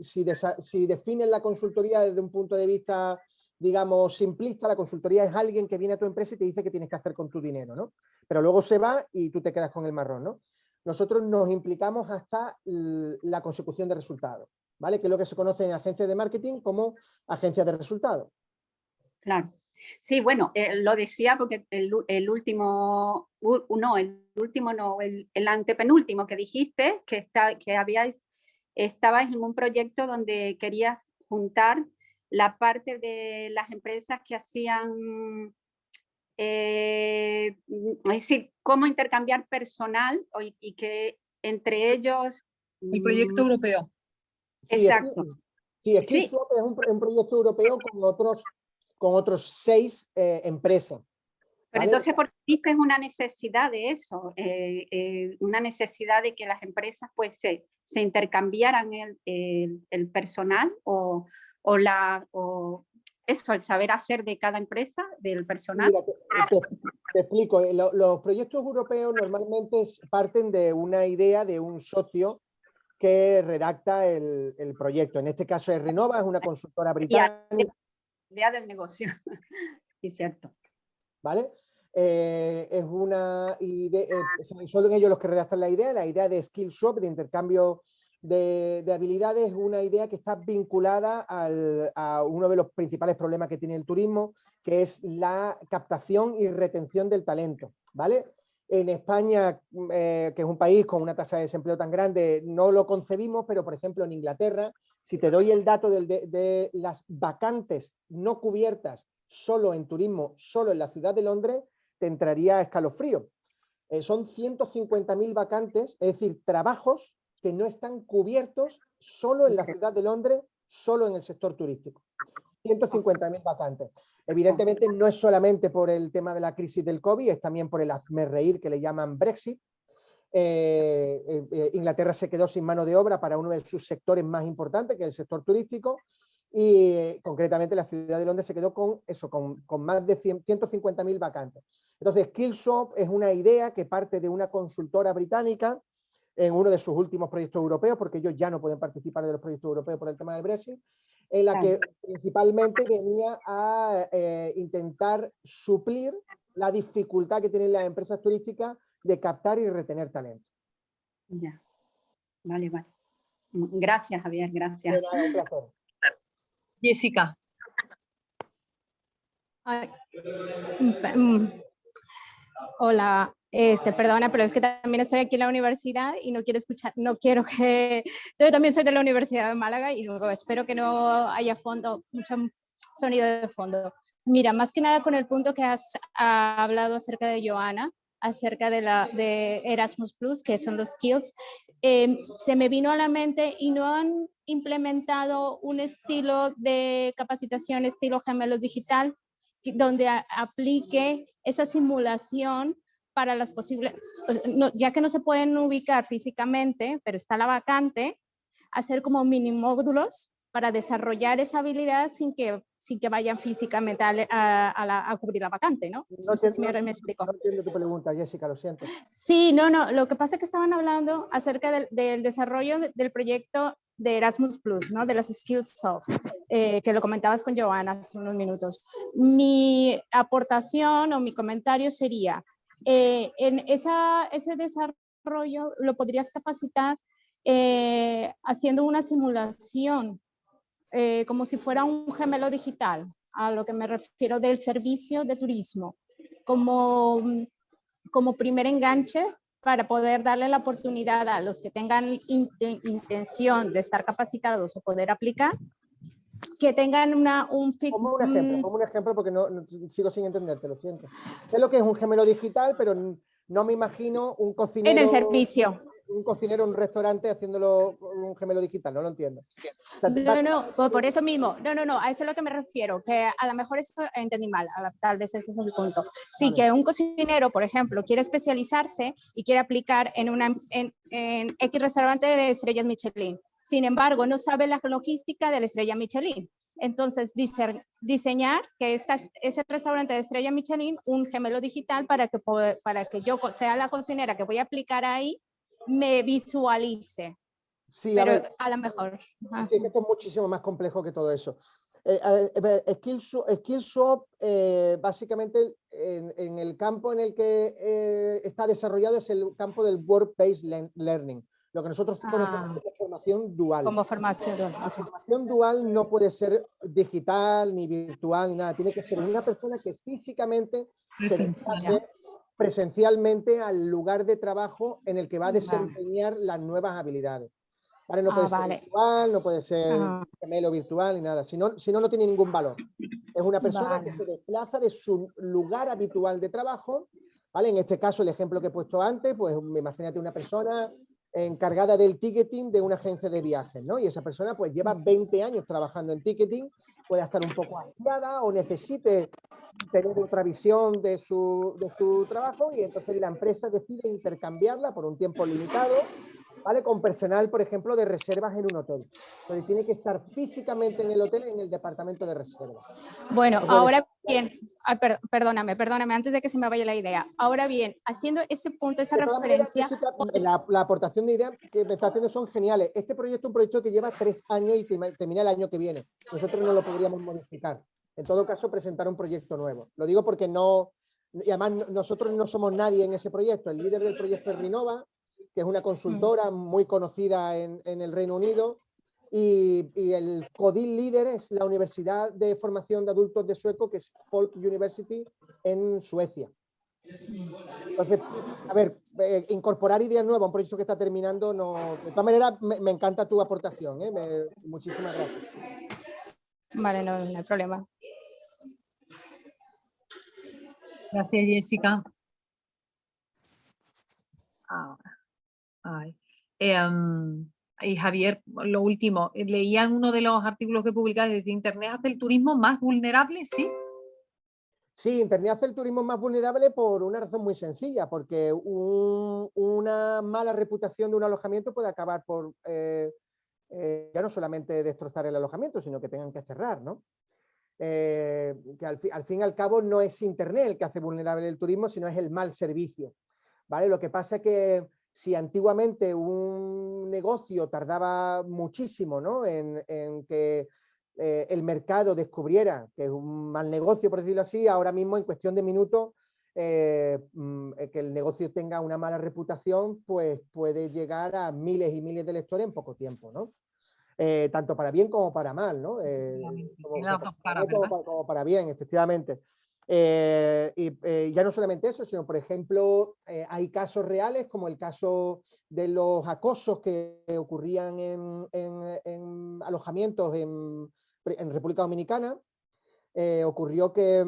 definen la consultoría desde un punto de vista, digamos, simplista, la consultoría es alguien que viene a tu empresa y te dice qué tienes que hacer con tu dinero, ¿no? Pero luego se va y tú te quedas con el marrón, ¿no? Nosotros nos implicamos hasta la consecución de resultados, ¿vale? Que es lo que se conoce en agencias de marketing como agencias de resultados. Claro. Sí, bueno, lo decía porque el antepenúltimo que dijiste, estabais en un proyecto donde querías juntar la parte de las empresas que hacían, es decir, cómo intercambiar personal y que entre ellos... El proyecto europeo. Sí, exacto. Skillswap es un proyecto europeo con otros 6 empresas. Pero ¿vale? entonces, ¿por qué dices una necesidad de eso? Una necesidad de que las empresas pues se intercambiaran el personal o eso, el saber hacer de cada empresa, del personal. Mira, te explico. Los proyectos europeos normalmente parten de una idea de un socio que redacta el proyecto. En este caso es Renova, es una consultora británica. Idea del negocio, sí, cierto. ¿Vale? Es una idea, son ellos los que redactan la idea de Skillswap, de intercambio de habilidades, es una idea que está vinculada a uno de los principales problemas que tiene el turismo, que es la captación y retención del talento, ¿vale? En España, que es un país con una tasa de desempleo tan grande, no lo concebimos, pero por ejemplo en Inglaterra, si te doy el dato de las vacantes no cubiertas solo en turismo, solo en la ciudad de Londres, te entraría a escalofrío. Son 150.000 vacantes, es decir, trabajos que no están cubiertos solo en la ciudad de Londres, solo en el sector turístico. 150.000 vacantes. Evidentemente no es solamente por el tema de la crisis del COVID, es también por el hazme reír que le llaman Brexit. Inglaterra se quedó sin mano de obra para uno de sus sectores más importantes, que es el sector turístico, y concretamente la ciudad de Londres se quedó con más de 150.000 vacantes. Entonces, Skillswap es una idea que parte de una consultora británica en uno de sus últimos proyectos europeos, porque ellos ya no pueden participar de los proyectos europeos por el tema del Brexit, en la que principalmente venía a intentar suplir la dificultad que tienen las empresas turísticas de captar y retener talento. Ya, vale, vale. Gracias, Javier, gracias. De nada, un placer. Jessica. Ay, hola, perdona, pero es que también estoy aquí en la universidad y no quiero escuchar, no quiero que... Yo también soy de la Universidad de Málaga y luego espero que no haya mucho sonido de fondo. Mira, más que nada con el punto que has hablado acerca de Joana, acerca de Erasmus+, que son los skills, se me vino a la mente y no han implementado un estilo de capacitación, estilo gemelos digital, donde aplique esa simulación para las posibles, ya que no se pueden ubicar físicamente, pero está la vacante, hacer como mini módulos para desarrollar esa habilidad sin que vayan físicamente a cubrir la vacante, ¿no? No sé si me explico. No entiendo tu pregunta, Jessica, lo siento. Sí, no, lo que pasa es que estaban hablando acerca del desarrollo del proyecto de Erasmus+, ¿no? De las Skillswap, que lo comentabas con Joana hace unos minutos. Mi aportación o mi comentario sería, en ese desarrollo lo podrías capacitar haciendo una simulación, como si fuera un gemelo digital, a lo que me refiero del servicio de turismo, como primer enganche para poder darle la oportunidad a los que tengan intención de estar capacitados o poder aplicar, que tengan Como un ejemplo porque no sigo sin entenderte, lo siento. Sé lo que es un gemelo digital, pero no me imagino un cocinero... En el servicio. Un cocinero en un restaurante haciéndolo con un gemelo digital, no lo entiendo. O sea, no, por eso mismo, no, a eso es a lo que me refiero, que a lo mejor eso entendí mal, tal vez ese es el punto. Sí, vale. Que un cocinero, por ejemplo, quiere especializarse y quiere aplicar en X restaurante de estrellas Michelin, sin embargo, no sabe la logística de la estrella Michelin. Entonces, diseñar que ese restaurante de estrella Michelin, un gemelo digital para que yo sea la cocinera que voy a aplicar ahí, me visualice. Sí, pero a lo mejor. Sí, es que esto es muchísimo más complejo que todo eso. Skillswap, básicamente, en el campo en el que está desarrollado es el campo del Work-Based Learning, lo que nosotros conocemos como formación dual. Como formación dual. La formación dual no puede ser digital, ni virtual, ni nada. Tiene que ser una persona que físicamente se desplace presencialmente al lugar de trabajo en el que va a desempeñar las nuevas habilidades. ¿Vale? No puede ser virtual, no puede ser gemelo virtual ni nada, si no, no tiene ningún valor. Es una persona que se desplaza de su lugar habitual de trabajo, ¿vale? En este caso, el ejemplo que he puesto antes, pues imagínate una persona encargada del ticketing de una agencia de viajes, ¿no? Y esa persona pues lleva 20 años trabajando en ticketing, puede estar un poco hastiada o necesite tener otra visión de su trabajo y entonces la empresa decide intercambiarla por un tiempo limitado, ¿vale? Con personal, por ejemplo, de reservas en un hotel. Entonces tiene que estar físicamente en el hotel, en el departamento de reservas. Bueno, ahora bien, perdóname, antes de que se me vaya la idea. Ahora bien, haciendo ese punto, esa referencia... La aportación de ideas que me está haciendo son geniales. Este proyecto es un proyecto que lleva 3 años y termina el año que viene. Nosotros no lo podríamos modificar. En todo caso, presentar un proyecto nuevo. Lo digo porque no... Y además, nosotros no somos nadie en ese proyecto. El líder del proyecto es Rinova, que es una consultora muy conocida en el Reino Unido, y el CODIL líder es la Universidad de Formación de Adultos de Sueco, que es Folk University en Suecia. Entonces, a ver, incorporar ideas nuevas a un proyecto que está terminando, no... De todas maneras, me encanta tu aportación, muchísimas gracias. Vale, no hay problema. Gracias, Jessica. Y Javier, lo último, leía en uno de los artículos que publicaste de Internet hace el turismo más vulnerable, ¿sí? Sí, Internet hace el turismo más vulnerable por una razón muy sencilla, porque una mala reputación de un alojamiento puede acabar por ya no solamente destrozar el alojamiento, sino que tengan que cerrar, ¿no? Que al fin y al cabo no es Internet el que hace vulnerable el turismo, sino es el mal servicio, ¿vale? Lo que pasa es que si antiguamente un negocio tardaba muchísimo, ¿no?, en que el mercado descubriera que es un mal negocio, por decirlo así, ahora mismo en cuestión de minutos que el negocio tenga una mala reputación, pues puede llegar a miles y miles de lectores en poco tiempo, ¿no? Tanto para bien como para mal, ¿no? Tiene las dos caras, ¿verdad? Como para bien, efectivamente. Ya no solamente eso, sino, por ejemplo, hay casos reales, como el caso de los acosos que ocurrían en alojamientos en República Dominicana. Ocurrió que,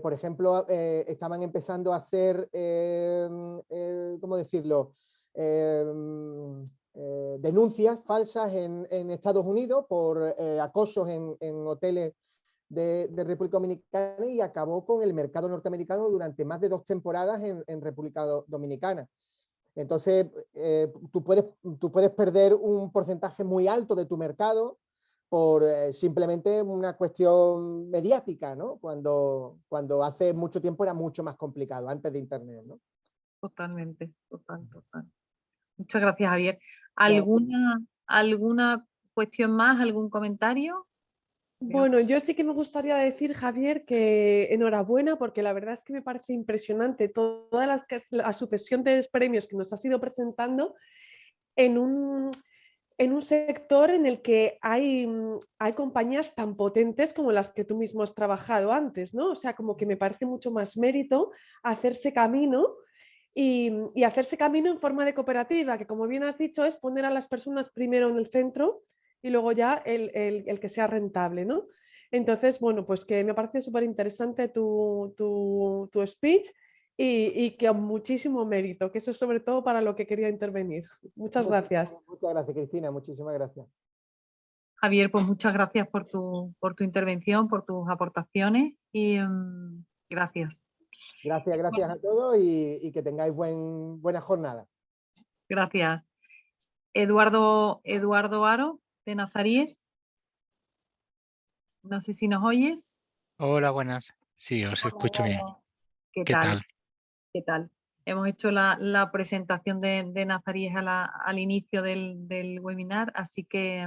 por ejemplo, estaban empezando a hacer, ¿cómo decirlo?, denuncias falsas en Estados Unidos por acosos en hoteles de República Dominicana, y acabó con el mercado norteamericano durante más de 2 temporadas en República Dominicana. Entonces, tú puedes perder un porcentaje muy alto de tu mercado por simplemente una cuestión mediática, ¿no? Cuando hace mucho tiempo era mucho más complicado, antes de Internet, ¿no? Totalmente, total. Muchas gracias, Javier. No. ¿Alguna cuestión más? ¿Algún comentario? Bueno, yo sí que me gustaría decir, Javier, que enhorabuena, porque la verdad es que me parece impresionante toda la sucesión de premios que nos has ido presentando en un sector en el que hay compañías tan potentes como las que tú mismo has trabajado antes, ¿no? O sea, como que me parece mucho más mérito hacerse camino y hacerse camino en forma de cooperativa, que como bien has dicho es poner a las personas primero en el centro y luego ya el que sea rentable, ¿no? Entonces, bueno, pues que me parece súper interesante tu speech y que muchísimo mérito, que eso es sobre todo para lo que quería intervenir. Muchas gracias. Muchas gracias, Cristina, muchísimas gracias. Javier, pues muchas gracias por tu intervención, por tus aportaciones y gracias. Gracias a todos y que tengáis buena jornada. Gracias. Eduardo Aro, de Nazaríes. No sé si nos oyes. Hola, buenas. Sí, os escucho bien. ¿Qué ¿Qué tal? tal? ¿Qué tal? Hemos hecho la presentación de Nazaríes al inicio del webinar, así que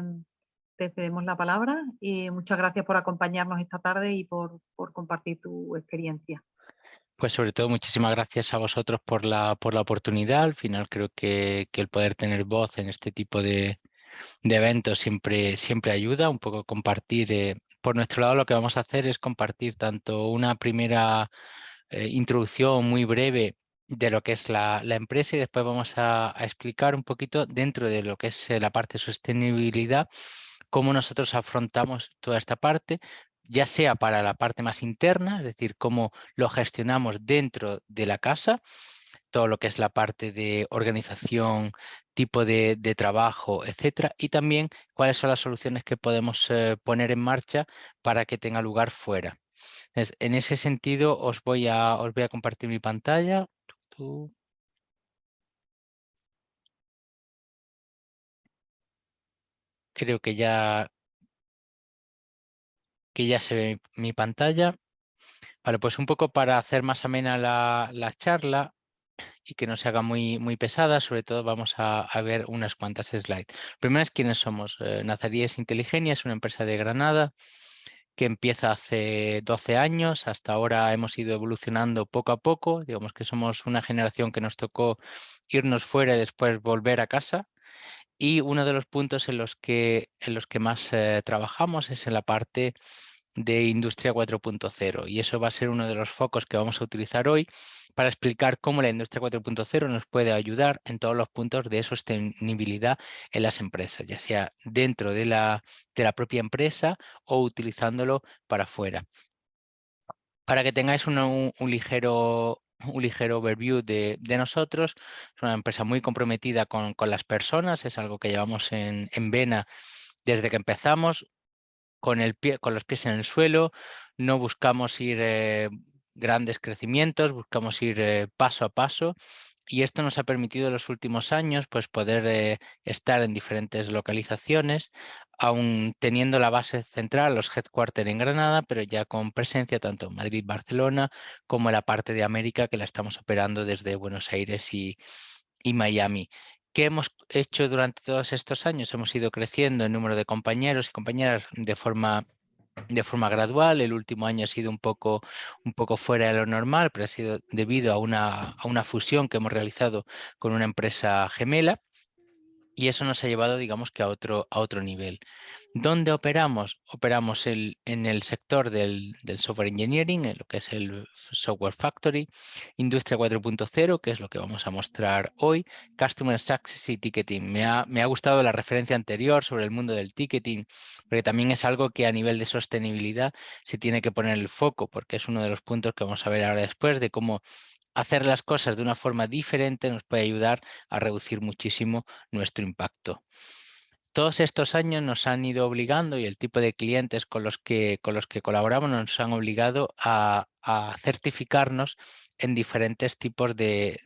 te cedemos la palabra y muchas gracias por acompañarnos esta tarde y por compartir tu experiencia. Pues sobre todo muchísimas gracias a vosotros por la oportunidad. Al final creo que el poder tener voz en este tipo de eventos siempre ayuda. Un poco compartir. Por nuestro lado lo que vamos a hacer es compartir tanto una primera introducción muy breve de lo que es la empresa, y después vamos a explicar un poquito dentro de lo que es la parte de sostenibilidad, cómo nosotros afrontamos toda esta parte, ya sea para la parte más interna, es decir, cómo lo gestionamos dentro de la casa, todo lo que es la parte de organización, tipo de trabajo, etcétera, y también cuáles son las soluciones que podemos poner en marcha para que tenga lugar fuera. Entonces, en ese sentido, os voy a compartir mi pantalla. Creo que ya se ve mi pantalla. Vale, pues un poco para hacer más amena la charla y que no se haga muy pesada, sobre todo vamos a ver unas cuantas slides. Primero es quiénes somos. Nazaríes Inteligenia es una empresa de Granada que empieza hace 12 años. Hasta ahora hemos ido evolucionando poco a poco. Digamos que somos una generación que nos tocó irnos fuera y después volver a casa. Y uno de los puntos en los que más trabajamos es en la parte de Industria 4.0, y eso va a ser uno de los focos que vamos a utilizar hoy para explicar cómo la Industria 4.0 nos puede ayudar en todos los puntos de sostenibilidad en las empresas, ya sea dentro de la propia empresa o utilizándolo para afuera. Para que tengáis un ligero overview de nosotros, es una empresa muy comprometida con las personas, es algo que llevamos en vena desde que empezamos. con los pies en el suelo, no buscamos ir grandes crecimientos, buscamos ir paso a paso. Y esto nos ha permitido en los últimos años pues, poder estar en diferentes localizaciones, aún teniendo la base central, los headquarters en Granada, pero ya con presencia tanto en Madrid, Barcelona, como en la parte de América, que la estamos operando desde Buenos Aires y Miami. ¿Qué hemos hecho durante todos estos años? Hemos ido creciendo en número de compañeros y compañeras de forma gradual. El último año ha sido un poco fuera de lo normal, pero ha sido debido a una fusión que hemos realizado con una empresa gemela, y eso nos ha llevado, digamos, que a otro nivel. ¿Dónde operamos? Operamos en el sector del software engineering, en lo que es el software factory, industria 4.0, que es lo que vamos a mostrar hoy, customer success y ticketing. Me ha gustado la referencia anterior sobre el mundo del ticketing, porque también es algo que a nivel de sostenibilidad se tiene que poner el foco, porque es uno de los puntos que vamos a ver ahora después, de cómo hacer las cosas de una forma diferente nos puede ayudar a reducir muchísimo nuestro impacto. Todos estos años nos han ido obligando, y el tipo de clientes con los que colaboramos nos han obligado a certificarnos en diferentes tipos de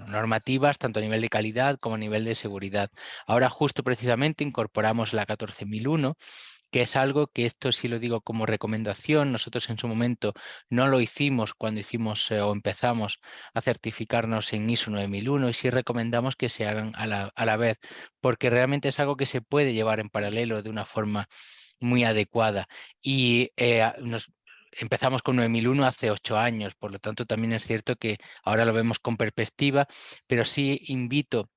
normativas, tanto a nivel de calidad como a nivel de seguridad. Ahora justo precisamente incorporamos la 14001, que es algo que, esto sí lo digo como recomendación, nosotros en su momento no lo hicimos cuando o empezamos a certificarnos en ISO 9001, y sí recomendamos que se hagan a la vez, porque realmente es algo que se puede llevar en paralelo de una forma muy adecuada. Y empezamos con 9001 hace 8 años, por lo tanto también es cierto que ahora lo vemos con perspectiva, pero sí invito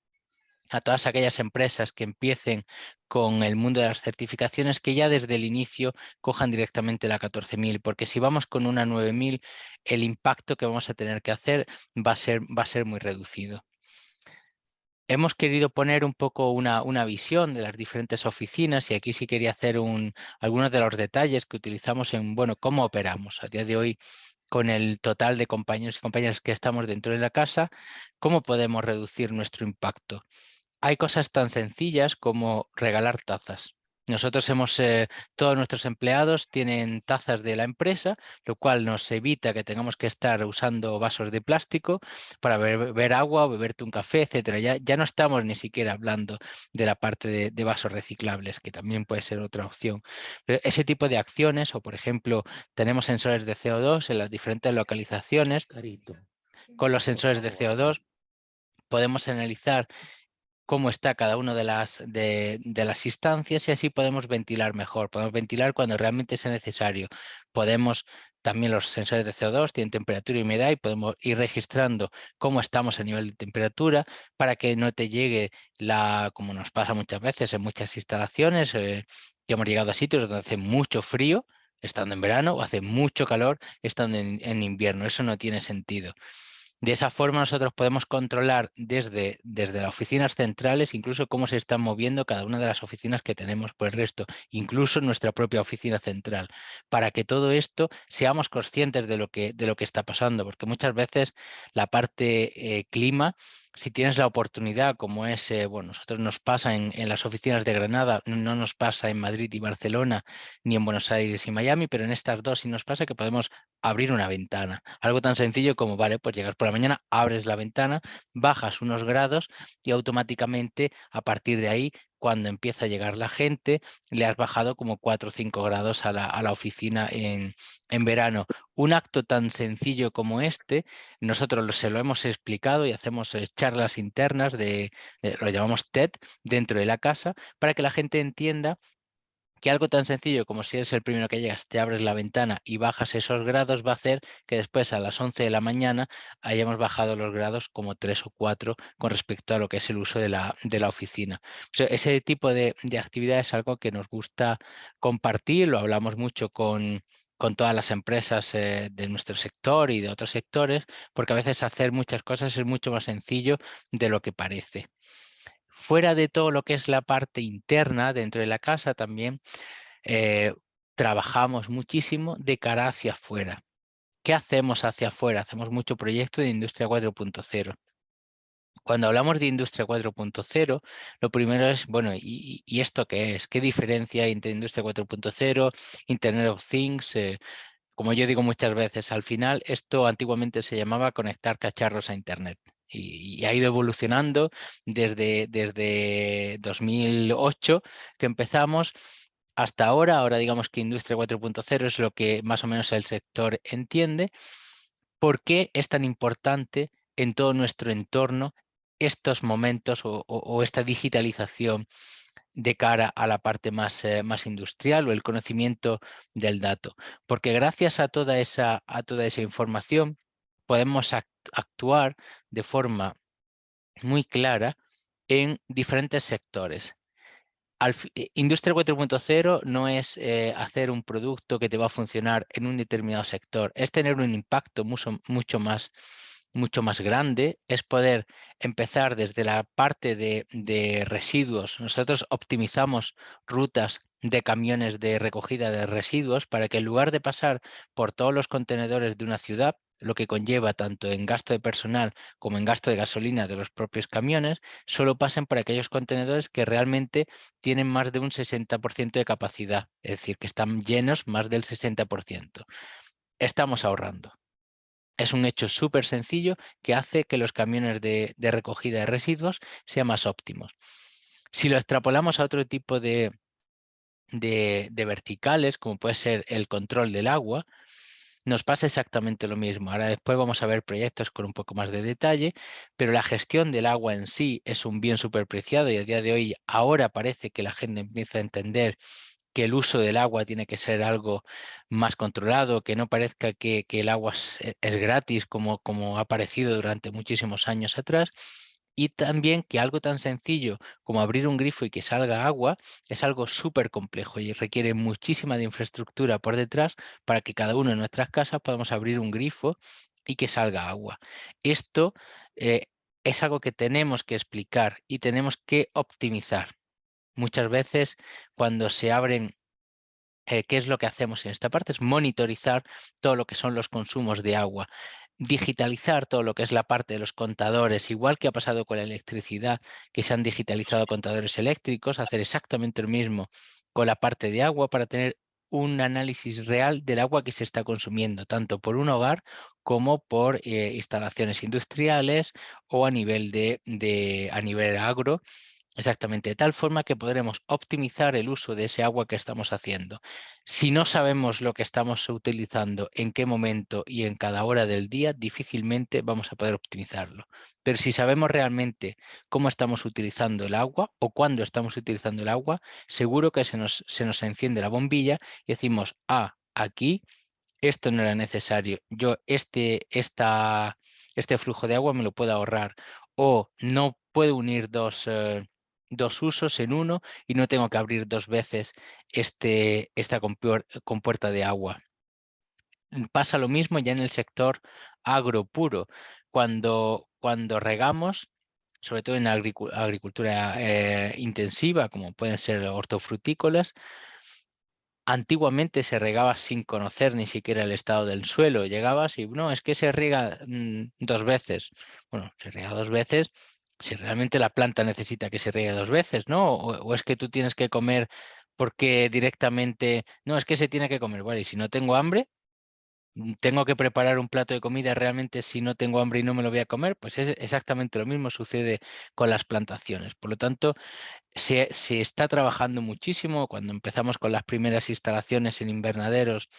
a todas aquellas empresas que empiecen con el mundo de las certificaciones, que ya desde el inicio cojan directamente la 14.000, porque si vamos con una 9.000, el impacto que vamos a tener que hacer va a ser muy reducido. Hemos querido poner un poco una visión de las diferentes oficinas, y aquí sí quería hacer algunos de los detalles que utilizamos en cómo operamos a día de hoy con el total de compañeros y compañeras que estamos dentro de la casa, cómo podemos reducir nuestro impacto. Hay cosas tan sencillas como regalar tazas. Nosotros todos nuestros empleados tienen tazas de la empresa, lo cual nos evita que tengamos que estar usando vasos de plástico para beber agua o beberte un café, etcétera. Ya no estamos ni siquiera hablando de la parte de vasos reciclables, que también puede ser otra opción. Pero ese tipo de acciones, o por ejemplo, tenemos sensores de CO2 en las diferentes localizaciones. Con los sensores de CO2 podemos analizar cómo está cada una de las instancias, y así podemos ventilar mejor. Podemos ventilar cuando realmente sea necesario. También los sensores de CO2 tienen temperatura y humedad, y podemos ir registrando cómo estamos a nivel de temperatura para que no te llegue como nos pasa muchas veces en muchas instalaciones, que hemos llegado a sitios donde hace mucho frío estando en verano, o hace mucho calor estando en invierno. Eso no tiene sentido. De esa forma nosotros podemos controlar desde las oficinas centrales incluso cómo se están moviendo cada una de las oficinas que tenemos por el resto, incluso nuestra propia oficina central, para que todo esto seamos conscientes de lo que está pasando, porque muchas veces la parte clima, si tienes la oportunidad, como es, nosotros nos pasa en las oficinas de Granada, no nos pasa en Madrid y Barcelona, ni en Buenos Aires y Miami, pero en estas dos sí nos pasa que podemos abrir una ventana. Algo tan sencillo como, vale, pues llegas por la mañana, abres la ventana, bajas unos grados, y automáticamente a partir de ahí, cuando empieza a llegar la gente, le has bajado como 4 o 5 grados a la oficina en verano. Un acto tan sencillo como este, nosotros se lo hemos explicado y hacemos charlas internas lo llamamos TED, dentro de la casa, para que la gente entienda que algo tan sencillo como, si eres el primero que llegas, te abres la ventana y bajas esos grados, va a hacer que después a las 11 de la mañana hayamos bajado los grados como 3 o 4 con respecto a lo que es el uso de la oficina. O sea, ese tipo de actividad es algo que nos gusta compartir, lo hablamos mucho con todas las empresas de nuestro sector y de otros sectores, porque a veces hacer muchas cosas es mucho más sencillo de lo que parece. Fuera de todo lo que es la parte interna dentro de la casa, también trabajamos muchísimo de cara hacia afuera. ¿Qué hacemos hacia afuera? Hacemos mucho proyecto de Industria 4.0. Cuando hablamos de Industria 4.0, lo primero es, bueno, ¿y esto qué es? ¿Qué diferencia hay entre Industria 4.0, Internet of Things? Como yo digo muchas veces, al final esto antiguamente se llamaba conectar cacharros a Internet y ha ido evolucionando desde 2008 que empezamos hasta ahora. Ahora digamos que Industria 4.0 es lo que más o menos el sector entiende. ¿Por qué es tan importante en todo nuestro entorno estos momentos o esta digitalización de cara a la parte más industrial o el conocimiento del dato? Porque gracias a toda esa información podemos actuar de forma muy clara en diferentes sectores. Industria 4.0 no es hacer un producto que te va a funcionar en un determinado sector, es tener un impacto mucho más grande, es poder empezar desde la parte de residuos. Nosotros optimizamos rutas de camiones de recogida de residuos para que en lugar de pasar por todos los contenedores de una ciudad, lo que conlleva tanto en gasto de personal como en gasto de gasolina de los propios camiones, solo pasen por aquellos contenedores que realmente tienen más de un 60% de capacidad, es decir, que están llenos más del 60%. Estamos ahorrando. Es un hecho súper sencillo que hace que los camiones de recogida de residuos sean más óptimos. Si lo extrapolamos a otro tipo de verticales, como puede ser el control del agua, nos pasa exactamente lo mismo. Ahora después vamos a ver proyectos con un poco más de detalle, pero la gestión del agua en sí es un bien súper preciado y a día de hoy ahora parece que la gente empieza a entender que el uso del agua tiene que ser algo más controlado, que no parezca que el agua es gratis como ha parecido durante muchísimos años atrás. Y también que algo tan sencillo como abrir un grifo y que salga agua es algo súper complejo y requiere muchísima de infraestructura por detrás para que cada uno en nuestras casas podamos abrir un grifo y que salga agua. Esto es algo que tenemos que explicar y tenemos que optimizar. Muchas veces cuando se abren, ¿qué es lo que hacemos en esta parte? Es monitorizar todo lo que son los consumos de agua, digitalizar todo lo que es la parte de los contadores, igual que ha pasado con la electricidad, que se han digitalizado contadores eléctricos, hacer exactamente lo mismo con la parte de agua para tener un análisis real del agua que se está consumiendo, tanto por un hogar como por instalaciones industriales o a nivel a nivel agro. Exactamente, de tal forma que podremos optimizar el uso de ese agua que estamos haciendo. Si no sabemos lo que estamos utilizando, en qué momento y en cada hora del día, difícilmente vamos a poder optimizarlo. Pero si sabemos realmente cómo estamos utilizando el agua o cuándo estamos utilizando el agua, seguro que se nos enciende la bombilla y decimos, aquí esto no era necesario. Yo este flujo de agua me lo puedo ahorrar. O no puedo unir dos usos en uno y no tengo que abrir dos veces esta compuerta de agua. Pasa lo mismo ya en el sector agro puro. Cuando regamos, sobre todo en la agricultura intensiva, como pueden ser hortofrutícolas, antiguamente se regaba sin conocer ni siquiera el estado del suelo. Llegabas y no, es que se riega dos veces. Bueno, se riega dos veces si realmente la planta necesita que se riegue dos veces, ¿no? O es que tú tienes que comer porque directamente, no, es que se tiene que comer. Vale, y si no tengo hambre, tengo que preparar un plato de comida realmente si no tengo hambre y no me lo voy a comer, pues es exactamente lo mismo sucede con las plantaciones. Por lo tanto, se está trabajando muchísimo. Cuando empezamos con las primeras instalaciones en invernaderos,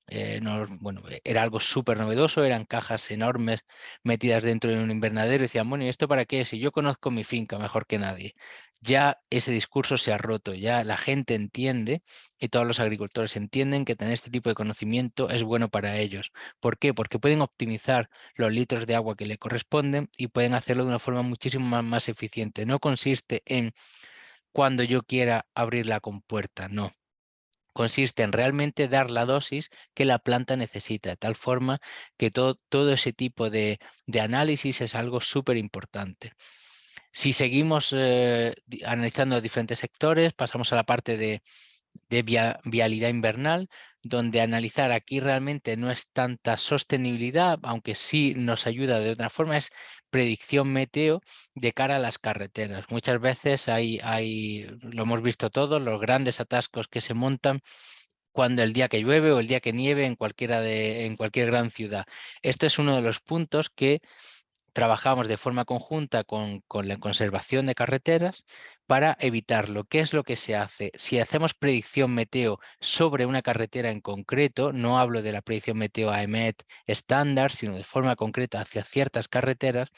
era algo súper novedoso, eran cajas enormes metidas dentro de un invernadero y decían, bueno, ¿y esto para qué? Si yo conozco mi finca mejor que nadie. Ya ese discurso se ha roto, ya la gente entiende y todos los agricultores entienden que tener este tipo de conocimiento es bueno para ellos. ¿Por qué? Porque pueden optimizar los litros de agua que le corresponden y pueden hacerlo de una forma muchísimo más eficiente. No consiste en cuando yo quiera abrir la compuerta, no. Consiste en realmente dar la dosis que la planta necesita, de tal forma que todo ese tipo de análisis es algo súper importante. Si seguimos analizando diferentes sectores, pasamos a la parte de vialidad invernal. donde analizar aquí realmente no es tanta sostenibilidad, aunque sí nos ayuda de otra forma, es predicción meteo de cara a las carreteras. Muchas veces lo hemos visto todos, los grandes atascos que se montan cuando el día que llueve o el día que nieve en cualquier gran ciudad. Esto es uno de los puntos que trabajamos de forma conjunta con la conservación de carreteras para evitarlo. ¿Qué es lo que se hace? Si hacemos predicción meteo sobre una carretera en concreto, no hablo de la predicción meteo AEMET estándar, sino de forma concreta hacia ciertas carreteras,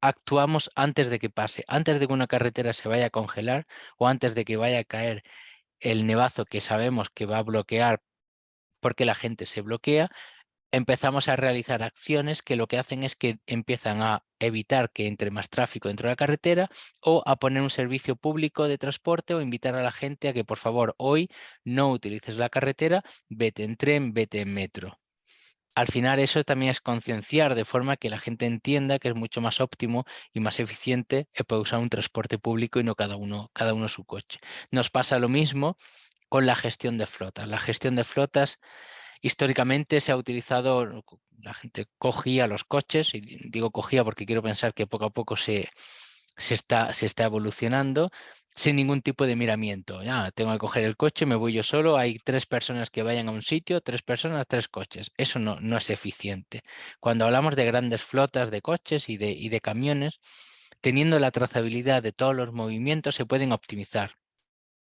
actuamos antes de que pase, antes de que una carretera se vaya a congelar o antes de que vaya a caer el nevazo que sabemos que va a bloquear porque la gente se bloquea, empezamos a realizar acciones que lo que hacen es que empiezan a evitar que entre más tráfico dentro de la carretera o a poner un servicio público de transporte o invitar a la gente a que por favor hoy no utilices la carretera, vete en tren, vete en metro. Al final eso también es concienciar de forma que la gente entienda que es mucho más óptimo y más eficiente poder usar un transporte público y no cada uno su coche. Nos pasa lo mismo con la gestión de flotas. La gestión de flotas históricamente se ha utilizado, la gente cogía los coches, y digo cogía porque quiero pensar que poco a poco se está evolucionando sin ningún tipo de miramiento. Ya, tengo que coger el coche, me voy yo solo, hay 3 personas que vayan a un sitio, 3 personas, 3 coches. Eso no es eficiente. Cuando hablamos de grandes flotas de coches y de camiones, teniendo la trazabilidad de todos los movimientos se pueden optimizar.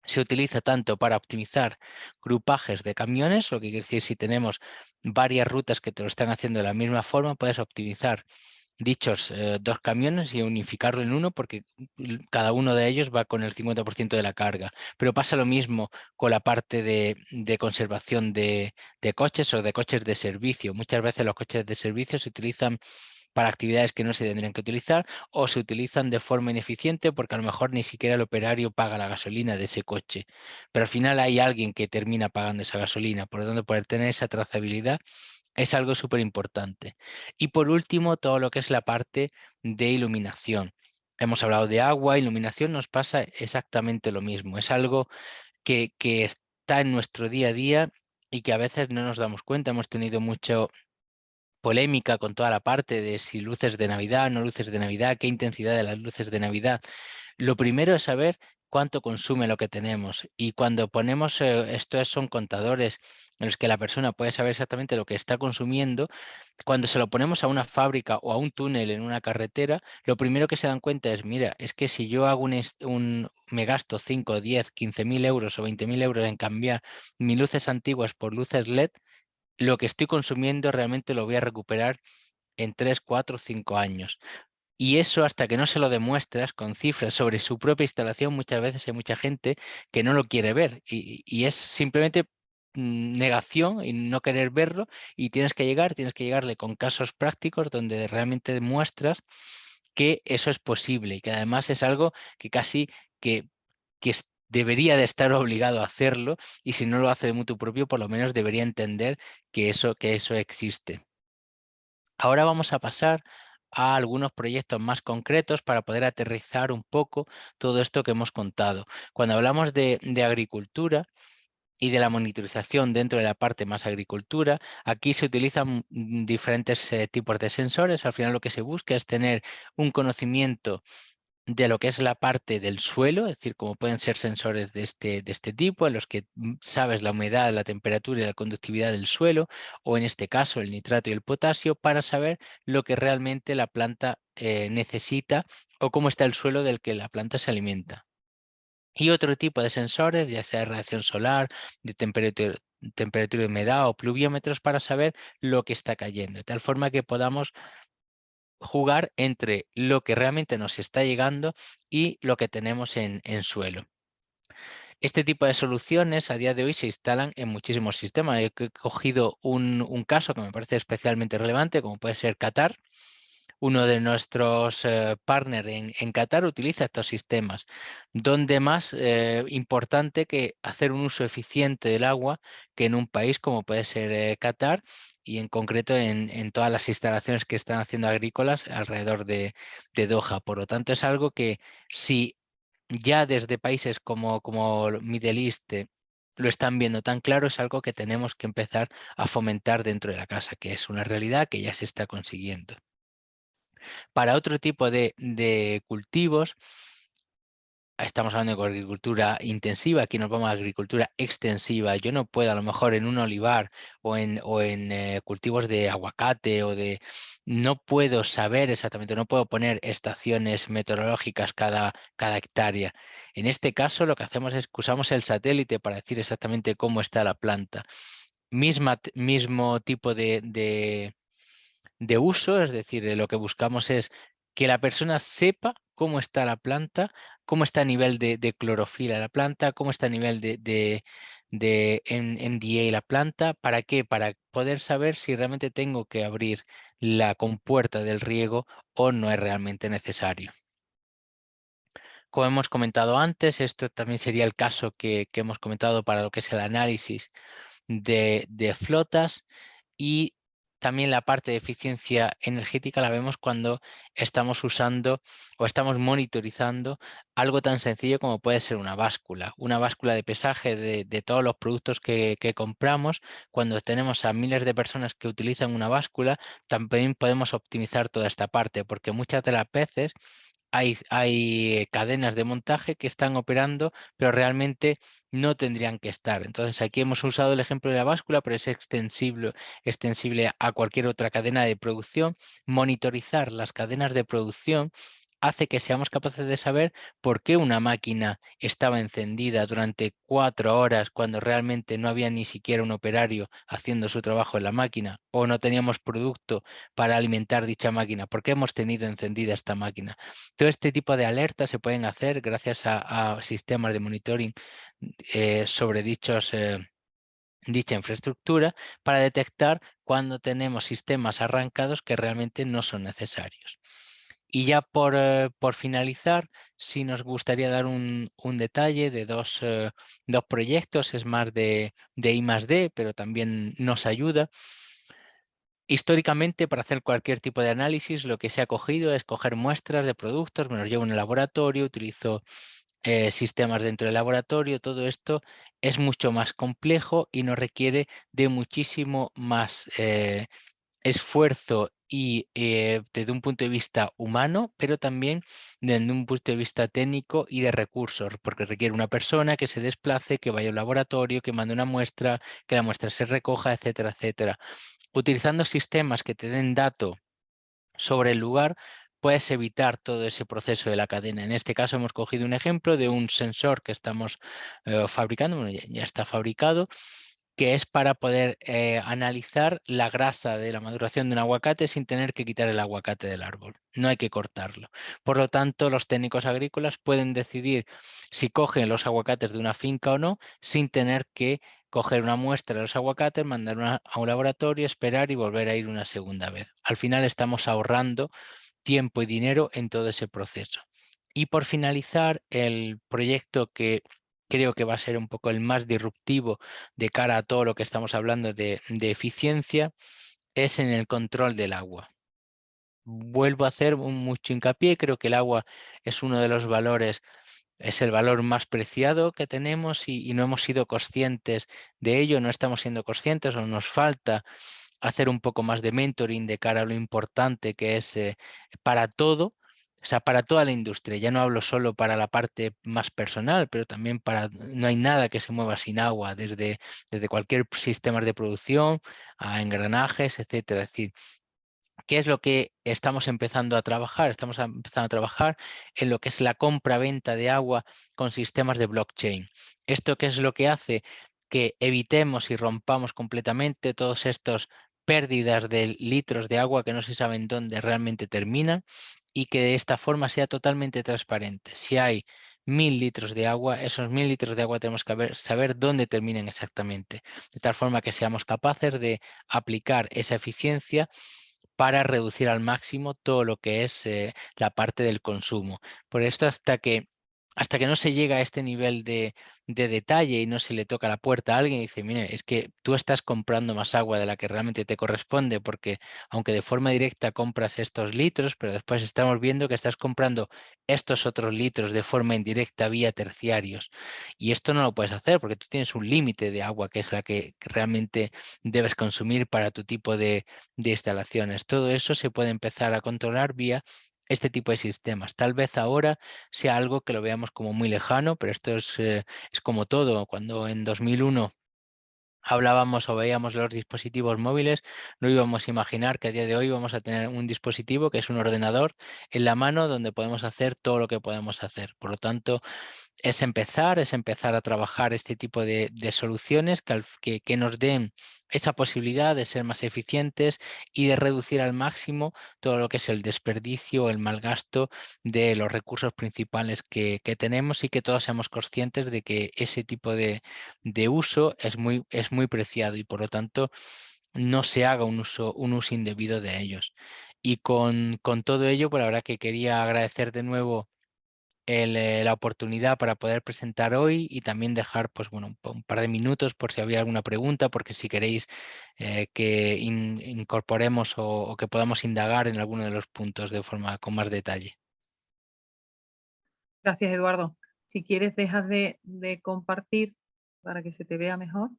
Se utiliza tanto para optimizar grupajes de camiones, lo que quiere decir si tenemos varias rutas que te lo están haciendo de la misma forma, puedes optimizar dichos 2 camiones y unificarlo en uno porque cada uno de ellos va con el 50% de la carga. Pero pasa lo mismo con la parte de conservación de coches o de coches de servicio. Muchas veces los coches de servicio se utilizan para actividades que no se tendrían que utilizar o se utilizan de forma ineficiente porque a lo mejor ni siquiera el operario paga la gasolina de ese coche. Pero al final hay alguien que termina pagando esa gasolina. Por lo tanto, poder tener esa trazabilidad es algo súper importante. Y por último, todo lo que es la parte de iluminación. Hemos hablado de agua, iluminación, nos pasa exactamente lo mismo. Es algo que está en nuestro día a día y que a veces no nos damos cuenta. Hemos tenido mucha polémica con toda la parte de si luces de Navidad, no luces de Navidad, qué intensidad de las luces de Navidad. Lo primero es saber cuánto consume lo que tenemos y cuando ponemos, estos son contadores en los que la persona puede saber exactamente lo que está consumiendo, cuando se lo ponemos a una fábrica o a un túnel en una carretera, lo primero que se dan cuenta es, mira, es que si yo hago me gasto 5, 10, 15.000 euros o 20.000 euros en cambiar mis luces antiguas por luces LED, lo que estoy consumiendo realmente lo voy a recuperar en 3, 4, 5 años. Y eso hasta que no se lo demuestras con cifras sobre su propia instalación, muchas veces hay mucha gente que no lo quiere ver y es simplemente negación y no querer verlo y tienes que llegarle con casos prácticos donde realmente demuestras que eso es posible y que además es algo que casi debería de estar obligado a hacerlo y si no lo hace de mutuo propio, por lo menos debería entender que eso existe. Ahora vamos a pasar a algunos proyectos más concretos para poder aterrizar un poco todo esto que hemos contado. Cuando hablamos de agricultura y de la monitorización dentro de la parte más agricultura, aquí se utilizan diferentes tipos de sensores. Al final lo que se busca es tener un conocimiento de lo que es la parte del suelo, es decir, como pueden ser sensores de este tipo, en los que sabes la humedad, la temperatura y la conductividad del suelo, o en este caso el nitrato y el potasio, para saber lo que realmente la planta necesita o cómo está el suelo del que la planta se alimenta. Y otro tipo de sensores, ya sea de radiación solar, de temperatura de humedad o pluviómetros, para saber lo que está cayendo, de tal forma que podamos jugar entre lo que realmente nos está llegando y lo que tenemos en suelo. Este tipo de soluciones a día de hoy se instalan en muchísimos sistemas. He cogido un caso que me parece especialmente relevante, como puede ser Qatar. Uno de nuestros partners en Qatar utiliza estos sistemas, donde más importante que hacer un uso eficiente del agua que en un país como puede ser Qatar y en concreto en todas las instalaciones que están haciendo agrícolas alrededor de Doha. Por lo tanto, es algo que si ya desde países como Middle East lo están viendo tan claro, es algo que tenemos que empezar a fomentar dentro de la casa, que es una realidad que ya se está consiguiendo. Para otro tipo de cultivos, estamos hablando de agricultura intensiva, aquí nos vamos a agricultura extensiva. Yo no puedo, a lo mejor en un olivar o en cultivos de aguacate no puedo saber exactamente, no puedo poner estaciones meteorológicas cada hectárea. En este caso lo que hacemos es que usamos el satélite para decir exactamente cómo está la planta. Mismo tipo de uso, es decir, lo que buscamos es que la persona sepa cómo está la planta, cómo está a nivel de clorofila la planta, cómo está a nivel de NDA la planta. ¿Para qué? Para poder saber si realmente tengo que abrir la compuerta del riego o no es realmente necesario. Como hemos comentado antes, esto también sería el caso que hemos comentado para lo que es el análisis de flotas, y también la parte de eficiencia energética la vemos cuando estamos usando o estamos monitorizando algo tan sencillo como puede ser una báscula de pesaje de todos los productos que compramos. Cuando tenemos a miles de personas que utilizan una báscula, también podemos optimizar toda esta parte, porque muchas de las veces hay cadenas de montaje que están operando, pero realmente no tendrían que estar. Entonces aquí hemos usado el ejemplo de la báscula, pero es extensible a cualquier otra cadena de producción. Monitorizar las cadenas de producción hace que seamos capaces de saber por qué una máquina estaba encendida durante 4 horas cuando realmente no había ni siquiera un operario haciendo su trabajo en la máquina, o no teníamos producto para alimentar dicha máquina. ¿Por qué hemos tenido encendida esta máquina? Todo este tipo de alertas se pueden hacer gracias a sistemas de monitoring sobre dicha infraestructura, para detectar cuando tenemos sistemas arrancados que realmente no son necesarios. Y ya por finalizar, sí nos gustaría dar un detalle de dos proyectos. Es más de I+D, pero también nos ayuda. Históricamente, para hacer cualquier tipo de análisis, lo que se ha cogido es coger muestras de productos, me los llevo en el laboratorio, utilizo sistemas dentro del laboratorio. Todo esto es mucho más complejo y nos requiere de muchísimo más esfuerzo y desde un punto de vista humano, pero también desde un punto de vista técnico y de recursos, porque requiere una persona que se desplace, que vaya al laboratorio, que mande una muestra, que la muestra se recoja, etcétera, etcétera. Utilizando sistemas que te den datos sobre el lugar, puedes evitar todo ese proceso de la cadena. En este caso hemos cogido un ejemplo de un sensor que estamos fabricando, bueno, ya está fabricado, que es para poder analizar la grasa de la maduración de un aguacate sin tener que quitar el aguacate del árbol. No hay que cortarlo. Por lo tanto, los técnicos agrícolas pueden decidir si cogen los aguacates de una finca o no, sin tener que coger una muestra de los aguacates, mandar a un laboratorio, esperar y volver a ir una segunda vez. Al final estamos ahorrando tiempo y dinero en todo ese proceso. Y por finalizar, el proyecto que creo que va a ser un poco el más disruptivo de cara a todo lo que estamos hablando de eficiencia, es en el control del agua. Vuelvo a hacer mucho hincapié, creo que el agua es uno de los valores, es el valor más preciado que tenemos, y no hemos sido conscientes de ello, no estamos siendo conscientes, o nos falta hacer un poco más de mentoring de cara a lo importante que es para todo, o sea, para toda la industria. Ya no hablo solo para la parte más personal, pero también no hay nada que se mueva sin agua, desde cualquier sistema de producción a engranajes, etcétera. Es decir, ¿qué es lo que estamos empezando a trabajar? Estamos empezando a trabajar en lo que es la compra-venta de agua con sistemas de blockchain. ¿Esto qué es lo que hace? Que evitemos y rompamos completamente todos estos pérdidas de litros de agua que no se saben dónde realmente terminan, y que de esta forma sea totalmente transparente. Si hay 1000 litros de agua, esos 1000 litros de agua tenemos que saber dónde terminan exactamente, de tal forma que seamos capaces de aplicar esa eficiencia para reducir al máximo todo lo que es la parte del consumo. Por esto, hasta que hasta que no se llega a este nivel de detalle y no se le toca la puerta a alguien y dice, mire, es que tú estás comprando más agua de la que realmente te corresponde, porque aunque de forma directa compras estos litros, pero después estamos viendo que estás comprando estos otros litros de forma indirecta vía terciarios. Y esto no lo puedes hacer porque tú tienes un límite de agua que es la que realmente debes consumir para tu tipo de instalaciones. Todo eso se puede empezar a controlar vía este tipo de sistemas. Tal vez ahora sea algo que lo veamos como muy lejano, pero esto es como todo. Cuando en 2001 hablábamos o veíamos los dispositivos móviles, no íbamos a imaginar que a día de hoy vamos a tener un dispositivo que es un ordenador en la mano donde podemos hacer todo lo que podemos hacer. Por lo tanto, es empezar a trabajar este tipo de soluciones que nos den esa posibilidad de ser más eficientes y de reducir al máximo todo lo que es el desperdicio o el mal gasto de los recursos principales que tenemos, y que todos seamos conscientes de que ese tipo de uso es muy preciado y por lo tanto no se haga un uso indebido de ellos. Y con todo ello, pues la verdad que quería agradecer de nuevo la oportunidad para poder presentar hoy y también dejar pues, bueno, un par de minutos por si había alguna pregunta, porque si queréis que incorporemos o que podamos indagar en alguno de los puntos de forma con más detalle. Gracias, Eduardo. Si quieres, dejas de compartir para que se te vea mejor.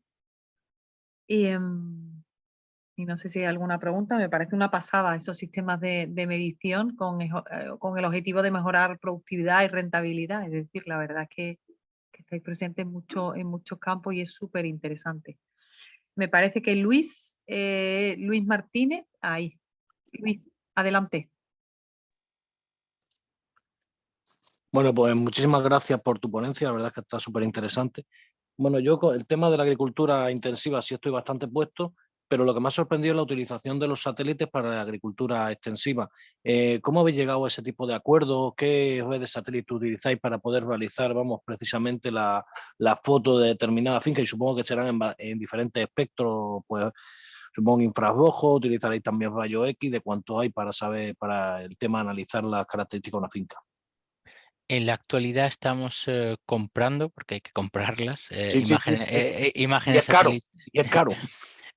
Y no sé si hay alguna pregunta. Me parece una pasada esos sistemas de medición con el objetivo de mejorar productividad y rentabilidad. Es decir, la verdad es que estáis presentes en muchos campos y es súper interesante. Me parece que Luis Martínez, ahí. Luis, adelante. Bueno, pues muchísimas gracias por tu ponencia, la verdad es que está súper interesante. Bueno, yo con el tema de la agricultura intensiva sí estoy bastante puesto, pero lo que me ha sorprendido es la utilización de los satélites para la agricultura extensiva. ¿Cómo habéis llegado a ese tipo de acuerdos? ¿Qué redes de satélite utilizáis para poder realizar, vamos, precisamente la foto de determinada finca? Y supongo que serán en diferentes espectros, pues supongo infrarrojo, utilizaréis también rayos X, de cuánto hay para saber, para el tema de analizar las características de una finca. En la actualidad estamos comprando, porque hay que comprarlas, Sí, sí, sí. Y imágenes es caro, satélites. y es caro.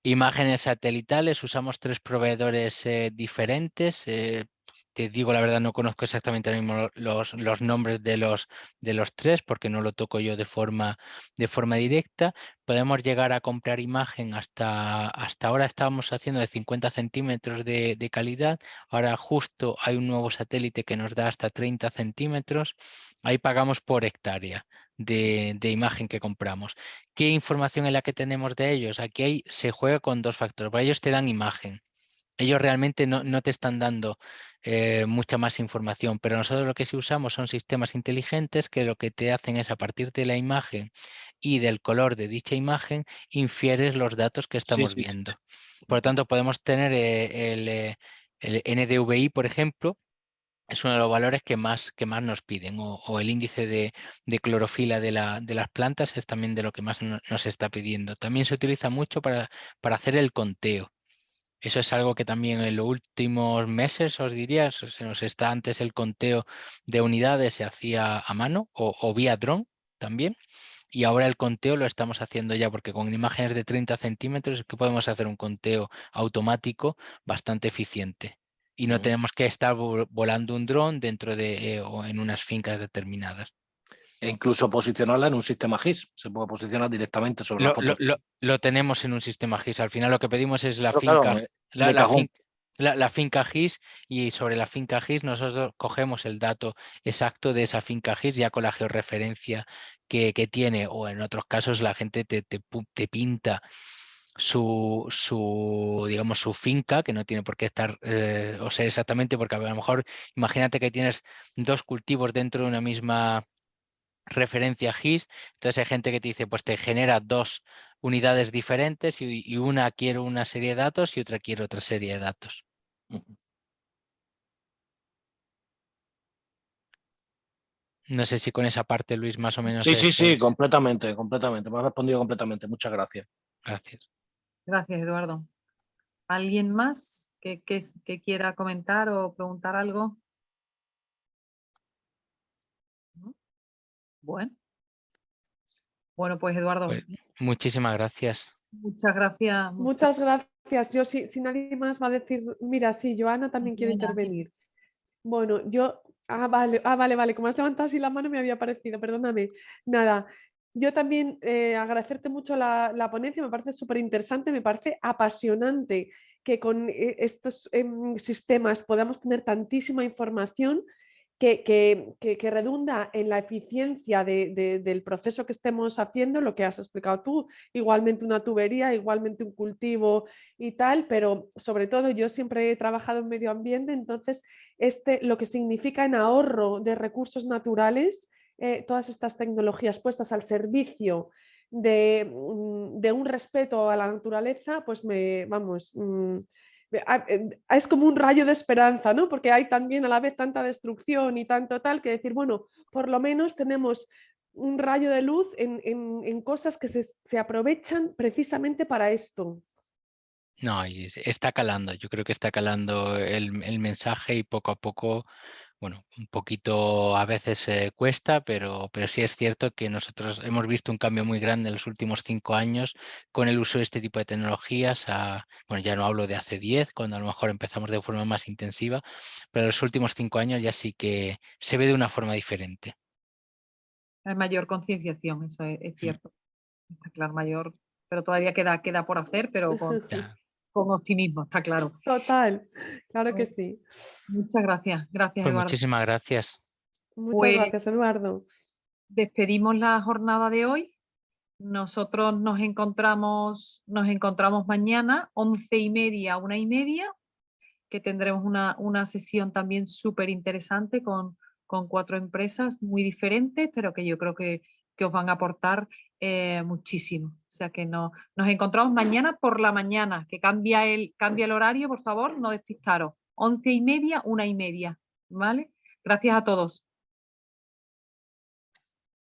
Imágenes satelitales, usamos 3 proveedores diferentes. Te digo la verdad, no conozco exactamente ahora mismo los nombres de los 3, porque no lo toco yo de forma directa. Podemos llegar a comprar imagen hasta ahora estábamos haciendo de 50 centímetros de calidad. Ahora justo hay un nuevo satélite que nos da hasta 30 centímetros. Ahí pagamos por hectárea de imagen que compramos. ¿Qué información es la que tenemos de ellos? Aquí se juega con 2 factores. Para ellos te dan imagen. Ellos realmente no te están dando mucha más información, pero nosotros lo que sí usamos son sistemas inteligentes que lo que te hacen es, a partir de la imagen y del color de dicha imagen, infieres los datos que Sí, estamos sí, sí. viendo. Por lo tanto, podemos tener el NDVI, por ejemplo, es uno de los valores que más nos piden, o el índice de clorofila de las plantas es también de lo que más nos está pidiendo. También se utiliza mucho para hacer el conteo. Eso es algo que también en los últimos meses, os diría, se nos está, antes el conteo de unidades se hacía a mano o vía dron también, y ahora el conteo lo estamos haciendo ya, porque con imágenes de 30 centímetros es que podemos hacer un conteo automático bastante eficiente. Y no tenemos que estar volando un dron dentro de o en unas fincas determinadas. E incluso posicionarla en un sistema GIS. Se puede posicionar directamente sobre la foto. Lo tenemos en un sistema GIS. Al final lo que pedimos es la Pero finca, claro, de cajón. la finca GIS, y sobre la finca GIS nosotros cogemos el dato exacto de esa finca GIS ya con la georreferencia que tiene, o en otros casos la gente te pinta digamos, su finca, que no tiene por qué estar o ser exactamente, porque a lo mejor imagínate que tienes 2 cultivos dentro de una misma referencia GIS, entonces hay gente que te dice, pues te genera 2 unidades diferentes y una quiero una serie de datos y otra quiero otra serie de datos. No sé si con esa parte, Luis, más o menos Sí, sí, es... sí, completamente. Me has respondido completamente. Muchas gracias. Gracias. Gracias, Eduardo. ¿Alguien más que quiera comentar o preguntar algo? ¿No? Bueno. Bueno, pues Eduardo, Pues, muchísimas gracias. muchas gracias. Muchas gracias. Yo, si nadie más va a decir, mira, sí, Joana también quiere Buenas, intervenir. Bueno, yo, vale, como has levantado así la mano me había parecido, perdóname. Nada, yo también agradecerte mucho la ponencia, me parece súper interesante, me parece apasionante que con estos sistemas podamos tener tantísima información que redunda en la eficiencia del proceso que estemos haciendo, lo que has explicado tú, igualmente una tubería, igualmente un cultivo y tal, pero sobre todo yo siempre he trabajado en medio ambiente, entonces lo que significa en ahorro de recursos naturales, todas estas tecnologías puestas al servicio de un respeto a la naturaleza, pues es como un rayo de esperanza, ¿no? Porque hay también a la vez tanta destrucción y tanto tal que decir, bueno, por lo menos tenemos un rayo de luz en cosas que se aprovechan precisamente para esto. No, y está calando, yo creo que está calando el mensaje y poco a poco, bueno, un poquito a veces cuesta, pero sí es cierto que nosotros hemos visto un cambio muy grande en los últimos 5 años con el uso de este tipo de tecnologías. Bueno, ya no hablo de hace 10, cuando a lo mejor empezamos de forma más intensiva, pero en los últimos 5 años ya sí que se ve de una forma diferente. Hay mayor concienciación, eso es cierto. Está claro, mayor, pero todavía queda por hacer, pero con optimismo, está claro. Total, claro que sí. Muchas gracias. Gracias, Pues Eduardo. muchísimas gracias. Muchas Pues gracias, Eduardo. despedimos la jornada de hoy. Nosotros nos encontramos mañana, 11:30, 1:30, que tendremos una sesión también súper interesante con 4 empresas muy diferentes, pero que yo creo que os van a aportar muchísimo. O sea que nos encontramos mañana por la mañana, que cambia el horario, por favor, no despistaros. 11:30, 1:30, ¿vale? Gracias a todos.